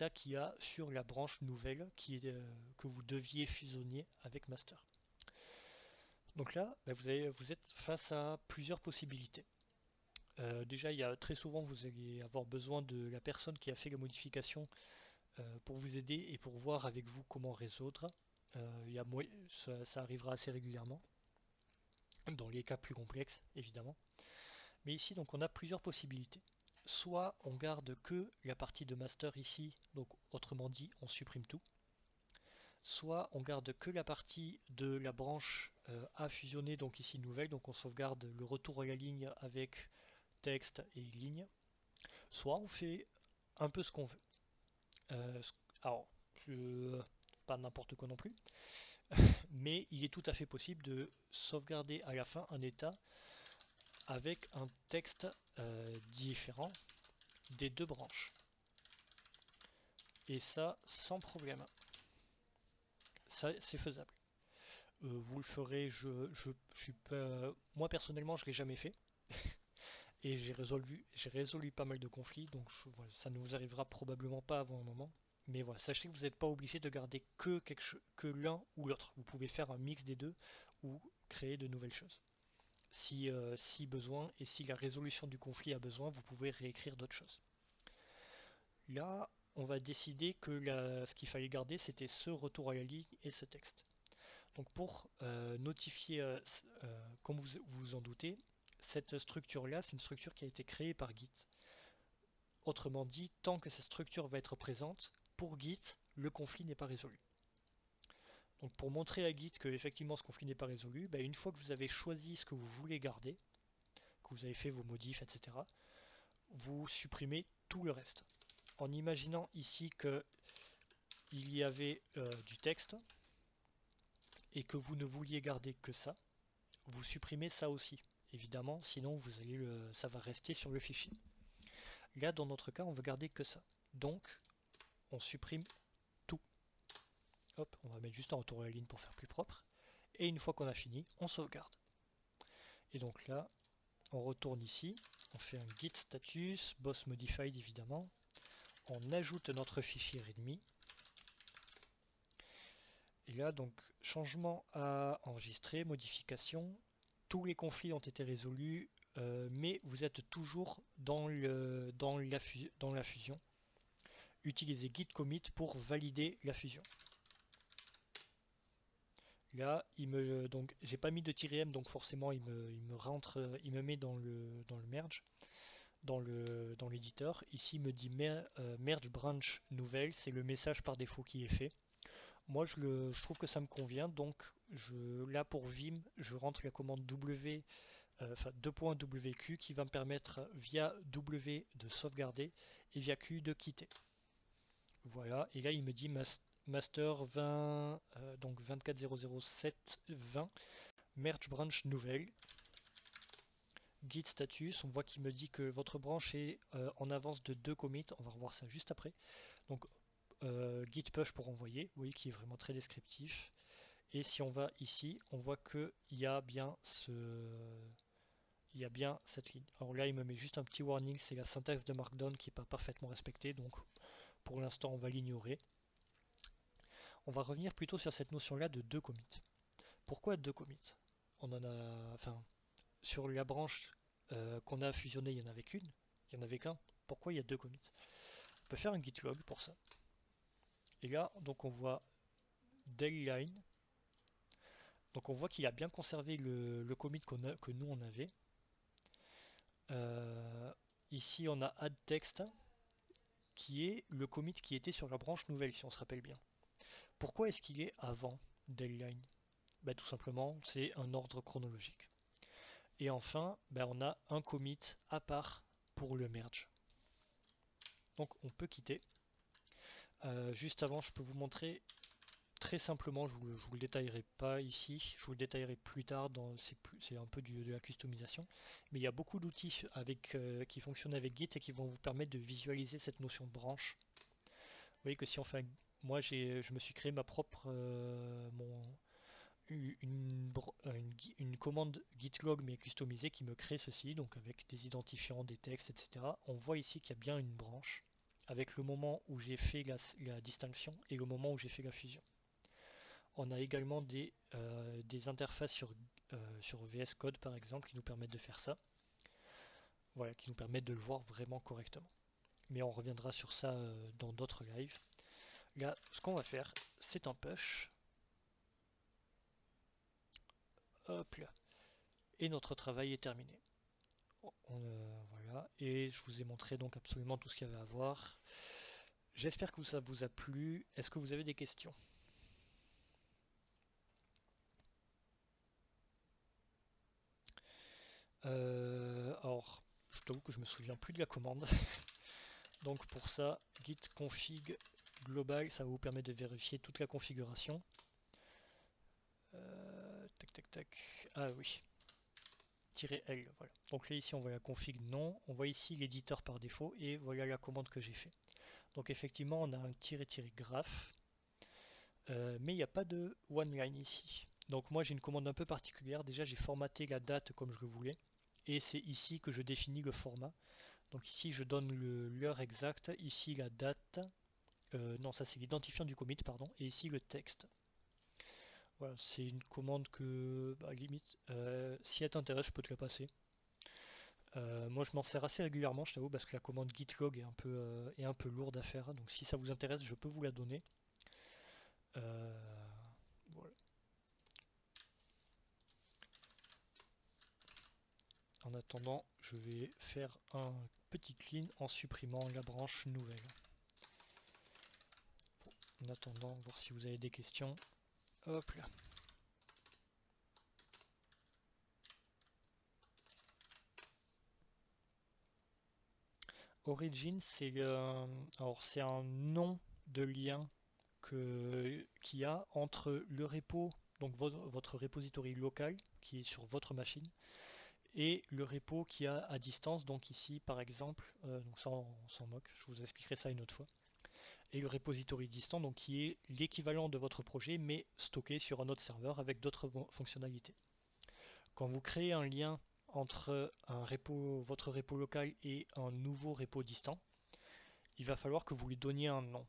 qu'il y a sur la branche nouvelle que vous deviez fusionner avec master. Donc là, bah, vous êtes face à plusieurs possibilités. Déjà, très souvent, vous allez avoir besoin de la personne qui a fait la modification pour vous aider et pour voir avec vous comment résoudre. Ça arrivera assez régulièrement, dans les cas plus complexes, évidemment. Mais ici, donc, on a plusieurs possibilités. Soit on garde que la partie de master ici, donc autrement dit, on supprime tout. Soit on garde que la partie de la branche à fusionner, donc ici nouvelle, donc on sauvegarde le retour à la ligne avec texte et ligne. Soit on fait un peu ce qu'on veut. Euh, alors, pas n'importe quoi non plus, mais il est tout à fait possible de sauvegarder à la fin un état avec un texte différent des deux branches. Et ça, sans problème. Ça, c'est faisable. Vous le ferez, je suis pas, moi personnellement, je l'ai jamais fait. Et j'ai résolu pas mal de conflits, donc voilà, ça ne vous arrivera probablement pas avant un moment. Mais voilà, sachez que vous n'êtes pas obligé de garder que l'un ou l'autre. Vous pouvez faire un mix des deux ou créer de nouvelles choses. Si besoin et si la résolution du conflit a besoin, vous pouvez réécrire d'autres choses. Là, on va décider que ce qu'il fallait garder, c'était ce retour à la ligne et ce texte. Donc pour notifier, comme vous vous en doutez, cette structure-là, c'est une structure qui a été créée par Git. Autrement dit, tant que cette structure va être présente, pour Git, le conflit n'est pas résolu. Donc pour montrer à Git que effectivement ce conflit n'est pas résolu, bah, une fois que vous avez choisi ce que vous voulez garder, que vous avez fait vos modifs, etc., vous supprimez tout le reste. En imaginant ici qu'il y avait du texte et que vous ne vouliez garder que ça, vous supprimez ça aussi. Évidemment, sinon ça va rester sur le fichier. Là, dans notre cas, on veut garder que ça. Donc, on supprime tout. Hop, on va mettre juste un retour à la ligne pour faire plus propre. Et une fois qu'on a fini, on sauvegarde. Et donc là, on retourne ici, on fait un git status, boss modified évidemment, on ajoute notre fichier readme. Et là, donc, changement à enregistrer, modification, tous les conflits ont été résolus, mais vous êtes toujours dans la fusion. Utilisez git commit pour valider la fusion. Là, donc j'ai pas mis de -m, donc forcément il me rentre, il me met dans le merge, dans l'éditeur. Ici, il me dit merge branch nouvelle, c'est le message par défaut qui est fait. Moi, je trouve que ça me convient, donc là pour Vim, je rentre la commande w, enfin 2.wq qui va me permettre via w de sauvegarder et via q de quitter. Voilà, et là il me dit master 20, donc 24.007.20, merge branch nouvelle, git status, on voit qu'il me dit que votre branche est en avance de 2 commits, on va revoir ça juste après. Donc git push pour envoyer, vous voyez qu'il est vraiment très descriptif. Et si on va ici, on voit qu'il y a bien cette ligne. Alors là, il me met juste un petit warning, c'est la syntaxe de Markdown qui n'est pas parfaitement respectée, donc pour l'instant, on va l'ignorer. On va revenir plutôt sur cette notion-là de deux commits. Pourquoi deux commits? On en a, enfin, sur la branche qu'on a fusionnée, il n'y en avait qu'une, il n'y en avait qu'un. Pourquoi il y a deux commits? On peut faire un git log pour ça. Et là, donc on voit Dayline. Donc on voit qu'il a bien conservé le commit que nous on avait. Euh, Ici on a add text qui est le commit qui était sur la branche nouvelle si on se rappelle bien. Pourquoi est-ce qu'il est avant Dayline? Bah, tout simplement c'est un ordre chronologique. Et enfin bah, on a un commit à part pour le merge. Donc on peut quitter. Juste avant je peux vous montrer très simplement, je vous le détaillerai pas ici, je vous le détaillerai plus tard, c'est un peu de la customisation, mais il y a beaucoup d'outils qui fonctionnent avec Git et qui vont vous permettre de visualiser cette notion de branche. Vous voyez que si on fait je me suis créé ma propre une commande git log mais customisée qui me crée ceci, donc avec des identifiants, des textes, etc. On voit ici qu'il y a bien une branche avec le moment où j'ai fait la distinction et le moment où j'ai fait la fusion. On a également des interfaces sur VS Code par exemple qui nous permettent de faire ça. Voilà, qui nous permettent de le voir vraiment correctement. Mais on reviendra sur ça dans d'autres lives. Là, ce qu'on va faire, c'est un push. Hop là. Et notre travail est terminé. Voilà. Et je vous ai montré donc absolument tout ce qu'il y avait à voir. J'espère que ça vous a plu. Est-ce que vous avez des questions? Alors, je t'avoue que je me souviens plus de la commande. Donc pour ça, git config global, ça va vous permettre de vérifier toute la configuration. Tac tac tac. Ah oui. -L, voilà. Donc là ici on voit la config non, on voit ici l'éditeur par défaut et voilà la commande que j'ai fait. Donc effectivement on a un -graph, mais il n'y a pas de one line ici. Donc moi j'ai une commande un peu particulière. Déjà j'ai formaté la date comme je le voulais et c'est ici que je définis le format. Donc ici je donne l'heure exacte, ici la date. Non, ça c'est l'identifiant du commit, pardon, et ici le texte. Voilà, c'est une commande que, bah, limite, si elle t'intéresse, je peux te la passer. Moi, je m'en sers assez régulièrement, je t'avoue, parce que la commande git log est un peu lourde à faire. Donc, si ça vous intéresse, je peux vous la donner. Voilà. En attendant, je vais faire un petit clean en supprimant la branche nouvelle. Bon, en attendant, voir si vous avez des questions. Hop là. Origin, c'est un nom de lien qu'il y a entre le repo, donc votre repository local qui est sur votre machine, et le repo qui a à distance, donc ici par exemple, donc ça on s'en moque, je vous expliquerai ça une autre fois, et le repository distant, donc qui est l'équivalent de votre projet mais stocké sur un autre serveur avec d'autres fonctionnalités. Quand vous créez un lien entre votre repo local et un nouveau repo distant, il va falloir que vous lui donniez un nom.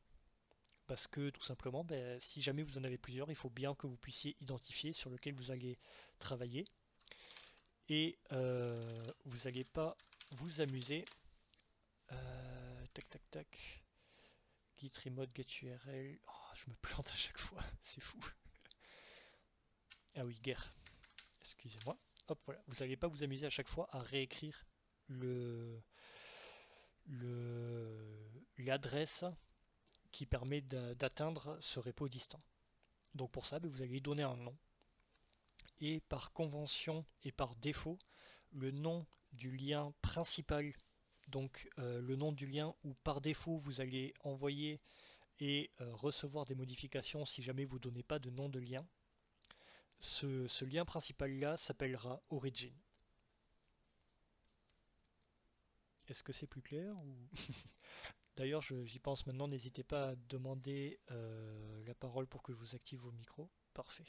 Parce que tout simplement, ben, si jamais vous en avez plusieurs, il faut bien que vous puissiez identifier sur lequel vous allez travailler. Et vous n'allez pas vous amuser. Tac tac tac. Git remote get URL. Oh, je me plante à chaque fois, c'est fou. Ah oui, guerre. Excusez-moi. Hop, voilà. Vous n'allez pas vous amuser à chaque fois à réécrire le l'adresse qui permet d'atteindre ce repo distant. Donc pour ça, ben, vous allez donner un nom. Et par convention et par défaut, le nom du lien principal, donc le nom du lien où par défaut vous allez envoyer et recevoir des modifications si jamais vous ne donnez pas de nom de lien, ce lien principal là s'appellera origin. Est-ce que c'est plus clair ou... D'ailleurs, j'y pense maintenant, n'hésitez pas à demander la parole pour que je vous active vos micros. Parfait.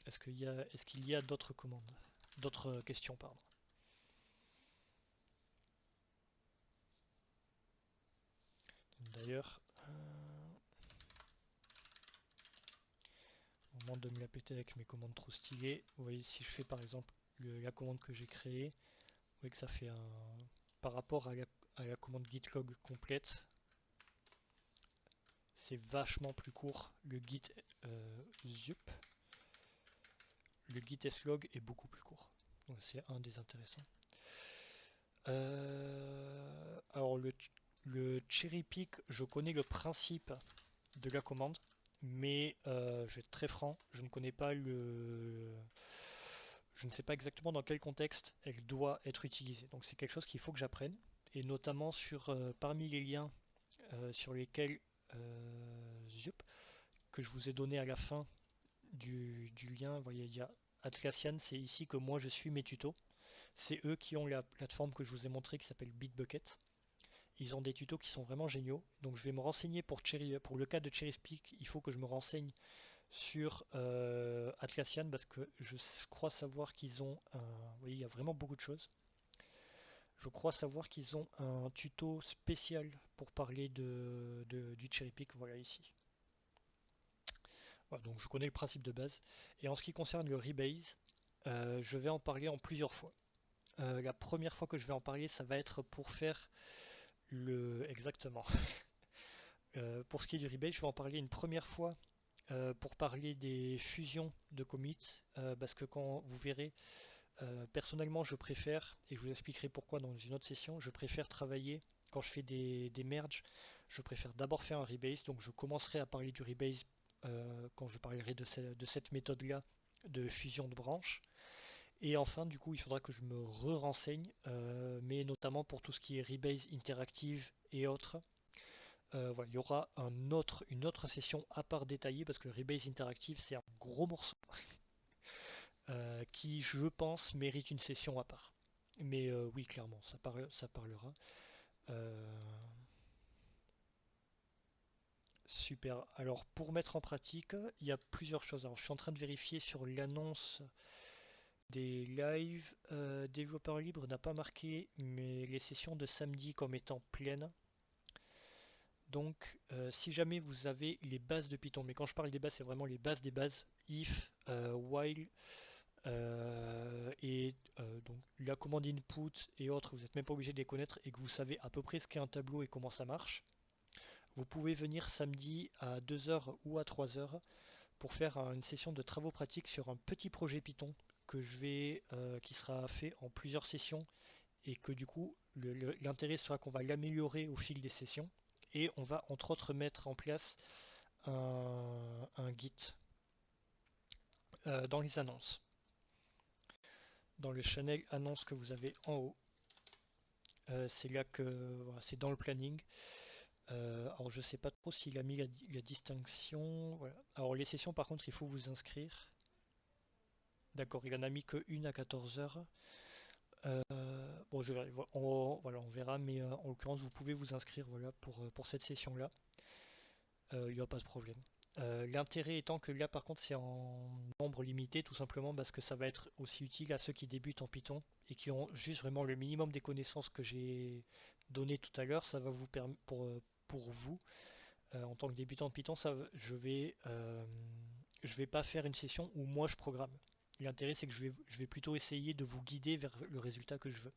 Est-ce qu'il y a d'autres commandes? D'autres questions, pardon. D'ailleurs, moment de me la péter avec mes commandes trop stylées. Vous voyez, si je fais par exemple la commande que j'ai créée, vous voyez que ça fait un... Par rapport à la commande git log complète, c'est vachement plus court. Le git zup, le git slog est beaucoup plus court. Donc c'est un des intéressants. Alors le cherry pick, je connais le principe de la commande, mais je vais être très franc, je ne connais pas je ne sais pas exactement dans quel contexte elle doit être utilisée. Donc c'est quelque chose qu'il faut que j'apprenne, et notamment sur parmi les liens sur lesquels zup, que je vous ai donné à la fin du lien. Vous voyez, il y a Atlassian, c'est ici que moi je suis mes tutos. C'est eux qui ont la plateforme que je vous ai montrée qui s'appelle Bitbucket. Ils ont des tutos qui sont vraiment géniaux. Donc je vais me renseigner pour le cas de CherrySpeak. Il faut que je me renseigne sur Atlassian parce que je crois savoir qu'ils ont un... Vous voyez, il y a vraiment beaucoup de choses. Je crois savoir qu'ils ont un tuto spécial pour parler du cherry pick. Voilà ici. Voilà, donc je connais le principe de base. Et en ce qui concerne le rebase, je vais en parler en plusieurs fois. La première fois que je vais en parler, ça va être pour faire exactement. Pour ce qui est du rebase, je vais en parler une première fois pour parler des fusions de commits, parce que quand vous verrez, personnellement je préfère, et je vous expliquerai pourquoi dans une autre session, je préfère travailler, quand je fais des merges, je préfère d'abord faire un rebase, donc je commencerai à parler du rebase quand je parlerai de cette méthode-là de fusion de branches. Et enfin, du coup, il faudra que je me re-renseigne, mais notamment pour tout ce qui est rebase interactive et autres. Voilà, il y aura une autre session à part détaillée parce que le rebase interactive c'est un gros morceau qui, je pense, mérite une session à part. Mais oui, clairement, ça parlera. Euh, Super. Alors, pour mettre en pratique, il y a plusieurs choses. Alors, je suis en train de vérifier sur l'annonce des lives. Développeur libre n'a pas marqué mais les sessions de samedi comme étant pleines. Donc, si jamais vous avez les bases de Python, mais quand je parle des bases, c'est vraiment les bases des bases, if, while, et donc la commande input et autres, vous n'êtes même pas obligé de les connaître et que vous savez à peu près ce qu'est un tableau et comment ça marche, vous pouvez venir samedi à 2 heures ou à 3 heures pour faire une session de travaux pratiques sur un petit projet Python qui sera fait en plusieurs sessions et que du coup l'intérêt sera qu'on va l'améliorer au fil des sessions et on va entre autres mettre en place un Git dans les annonces. Dans le channel annonce que vous avez en haut, c'est là que voilà, c'est dans le planning. Alors je sais pas trop s'il a mis la distinction. Voilà. Alors les sessions par contre il faut vous inscrire. D'accord, il en a mis que une à 14 heures. Bon, voilà, on verra, mais en l'occurrence, vous pouvez vous inscrire voilà, pour cette session-là. Il n'y a pas de problème. L'intérêt étant que là, par contre, c'est en nombre limité, tout simplement parce que ça va être aussi utile à ceux qui débutent en Python et qui ont juste vraiment le minimum des connaissances que j'ai donné tout à l'heure. Ça va vous permettre, pour vous, en tant que débutant en Python, je vais pas faire une session où moi je programme. L'intérêt, c'est que je vais plutôt essayer de vous guider vers le résultat que je veux.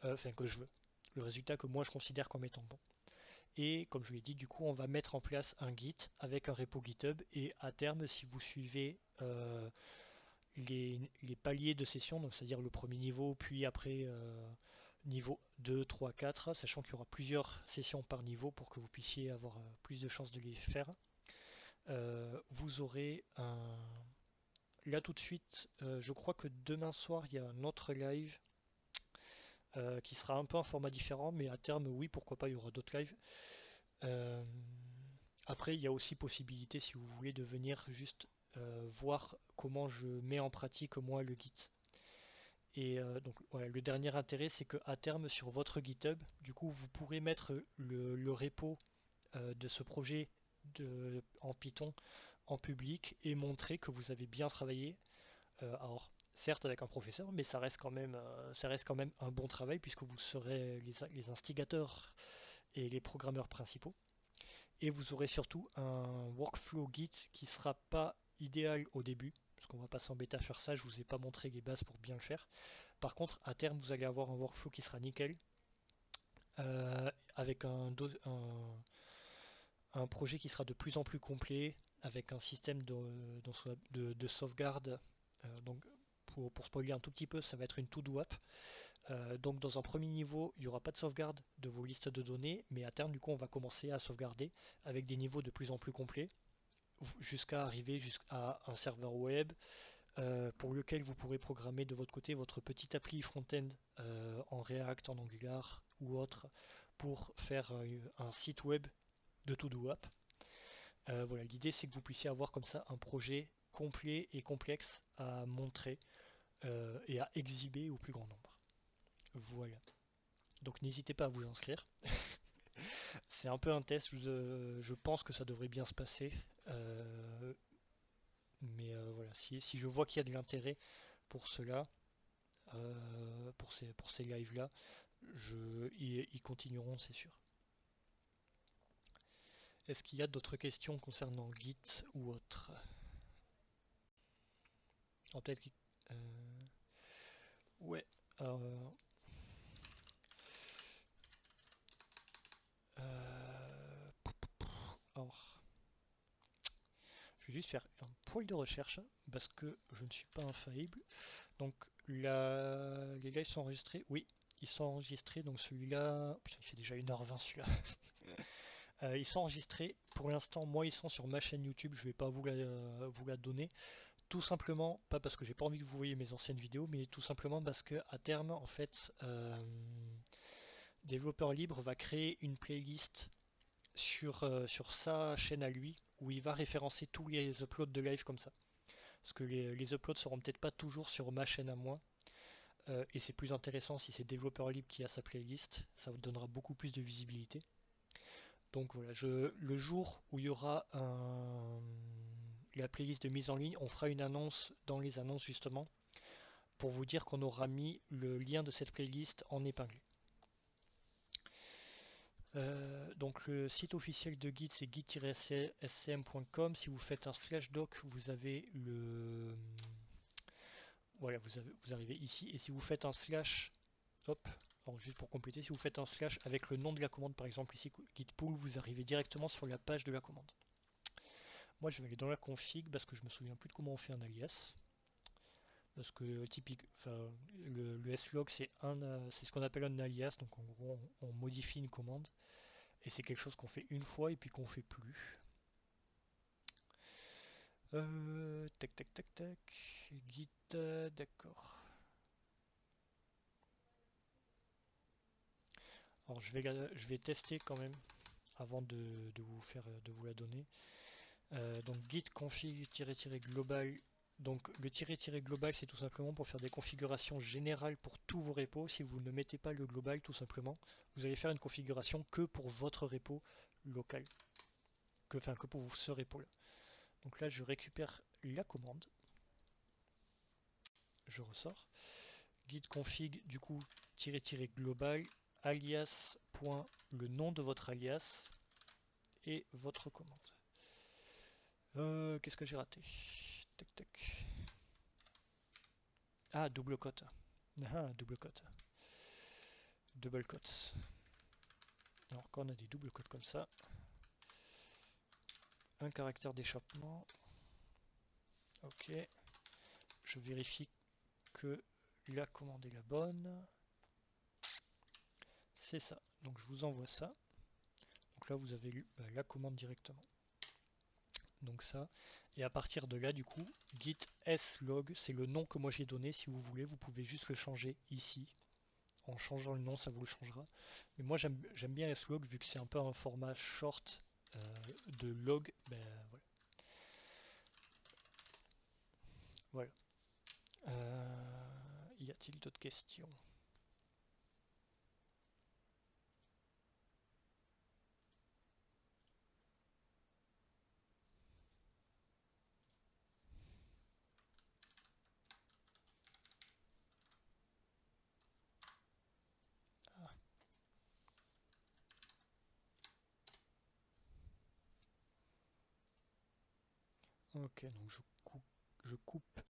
Enfin, que je veux. Le résultat que moi je considère comme étant bon. Et comme je l'ai dit, du coup, on va mettre en place un Git avec un repo GitHub. Et à terme, si vous suivez les paliers de session, donc c'est-à-dire le premier niveau, puis après niveau 2, 3, 4, sachant qu'il y aura plusieurs sessions par niveau pour que vous puissiez avoir plus de chances de les faire, vous aurez un... Là tout de suite, je crois que demain soir, il y a un autre live qui sera un peu un format différent, mais à terme, oui, pourquoi pas, il y aura d'autres lives. Euh, Après, il y a aussi possibilité, si vous voulez, de venir juste voir comment je mets en pratique moi le Git. Et donc voilà, le dernier intérêt, c'est qu'à terme sur votre GitHub, du coup, vous pourrez mettre le repo de ce projet en Python en public et montrer que vous avez bien travaillé. Alors, certes avec un professeur, mais ça reste quand même un bon travail puisque vous serez les instigateurs et les programmeurs principaux. Et vous aurez surtout un workflow Git qui sera pas idéal au début, parce qu'on va passer en bêta faire ça, je vous ai pas montré les bases pour bien le faire. Par contre, à terme, vous allez avoir un workflow qui sera nickel, avec un projet qui sera de plus en plus complet, avec un système de sauvegarde. Donc, pour spoiler un tout petit peu, ça va être une to-do app. Donc dans un premier niveau, il n'y aura pas de sauvegarde de vos listes de données, mais à terme, du coup, on va commencer à sauvegarder avec des niveaux de plus en plus complets, jusqu'à arriver jusqu'à un serveur web, pour lequel vous pourrez programmer de votre côté votre petite appli front-end, en React, en Angular ou autre, pour faire un site web de to-do app. Voilà, l'idée c'est que vous puissiez avoir comme ça un projet complet et complexe à montrer, et à exhiber au plus grand nombre. Voilà. Donc n'hésitez pas à vous inscrire. C'est un peu un test, je pense que ça devrait bien se passer. Mais voilà, si je vois qu'il y a de l'intérêt pour cela, pour ces lives-là, ils continueront, c'est sûr. Est-ce qu'il y a d'autres questions concernant Git ou autre? Alors, peut-être ouais. Alors, alors, je vais juste faire un poil de recherche parce que je ne suis pas infaillible. Donc les lives sont enregistrés. Oui, ils sont enregistrés. Donc celui-là, putain, il fait déjà 1h20 celui-là. Ils sont enregistrés. Pour l'instant, moi, ils sont sur ma chaîne YouTube. Je vais pas vous la donner. Tout simplement, pas parce que j'ai pas envie que vous voyez mes anciennes vidéos, mais tout simplement parce que à terme, en fait, Développeur Libre va créer une playlist sur sa chaîne à lui, où il va référencer tous les uploads de live comme ça. Parce que les uploads seront peut-être pas toujours sur ma chaîne à moi. Et c'est plus intéressant si c'est Développeur Libre qui a sa playlist. Ça vous donnera beaucoup plus de visibilité. Donc voilà, le jour où il y aura la playlist de mise en ligne, on fera une annonce dans les annonces justement pour vous dire qu'on aura mis le lien de cette playlist en épinglé. Donc le site officiel de Git c'est git-scm.com. Si vous faites un /doc, vous avez voilà, vous arrivez ici. Et si vous faites un slash, hop, alors juste pour compléter, si vous faites un slash avec le nom de la commande, par exemple ici git pull, vous arrivez directement sur la page de la commande. Moi je vais aller dans la config parce que je me souviens plus de comment on fait un alias. Parce que typique, enfin, le slog c'est ce qu'on appelle un alias, donc en gros on modifie une commande et c'est quelque chose qu'on fait une fois et puis qu'on fait plus. Tac tac tac tac, git, d'accord. Alors je vais tester quand même avant de vous la donner. Donc git config-global. Donc le tiré-global c'est tout simplement pour faire des configurations générales pour tous vos repos. Si vous ne mettez pas le global tout simplement, vous allez faire une configuration que pour votre repo local. Que pour ce repo là. Donc là je récupère la commande. Je ressors. Git config du coup tiré-global alias. Le nom de votre alias et votre commande. Qu'est-ce que j'ai raté? Tac tac. Ah, double cote. Ah, double cote. Double cote. Alors quand on a des doubles cotes comme ça, un caractère d'échappement. Ok. Je vérifie que la commande est la bonne. C'est ça. Donc je vous envoie ça. Donc là vous avez la commande directement. Donc ça. Et à partir de là du coup, git slog, c'est le nom que moi j'ai donné. Si vous voulez, vous pouvez juste le changer ici. En changeant le nom, ça vous le changera. Mais moi j'aime bien slog vu que c'est un peu un format short de log. Ben voilà. Voilà. Y a-t-il d'autres questions? Ok, donc je coupe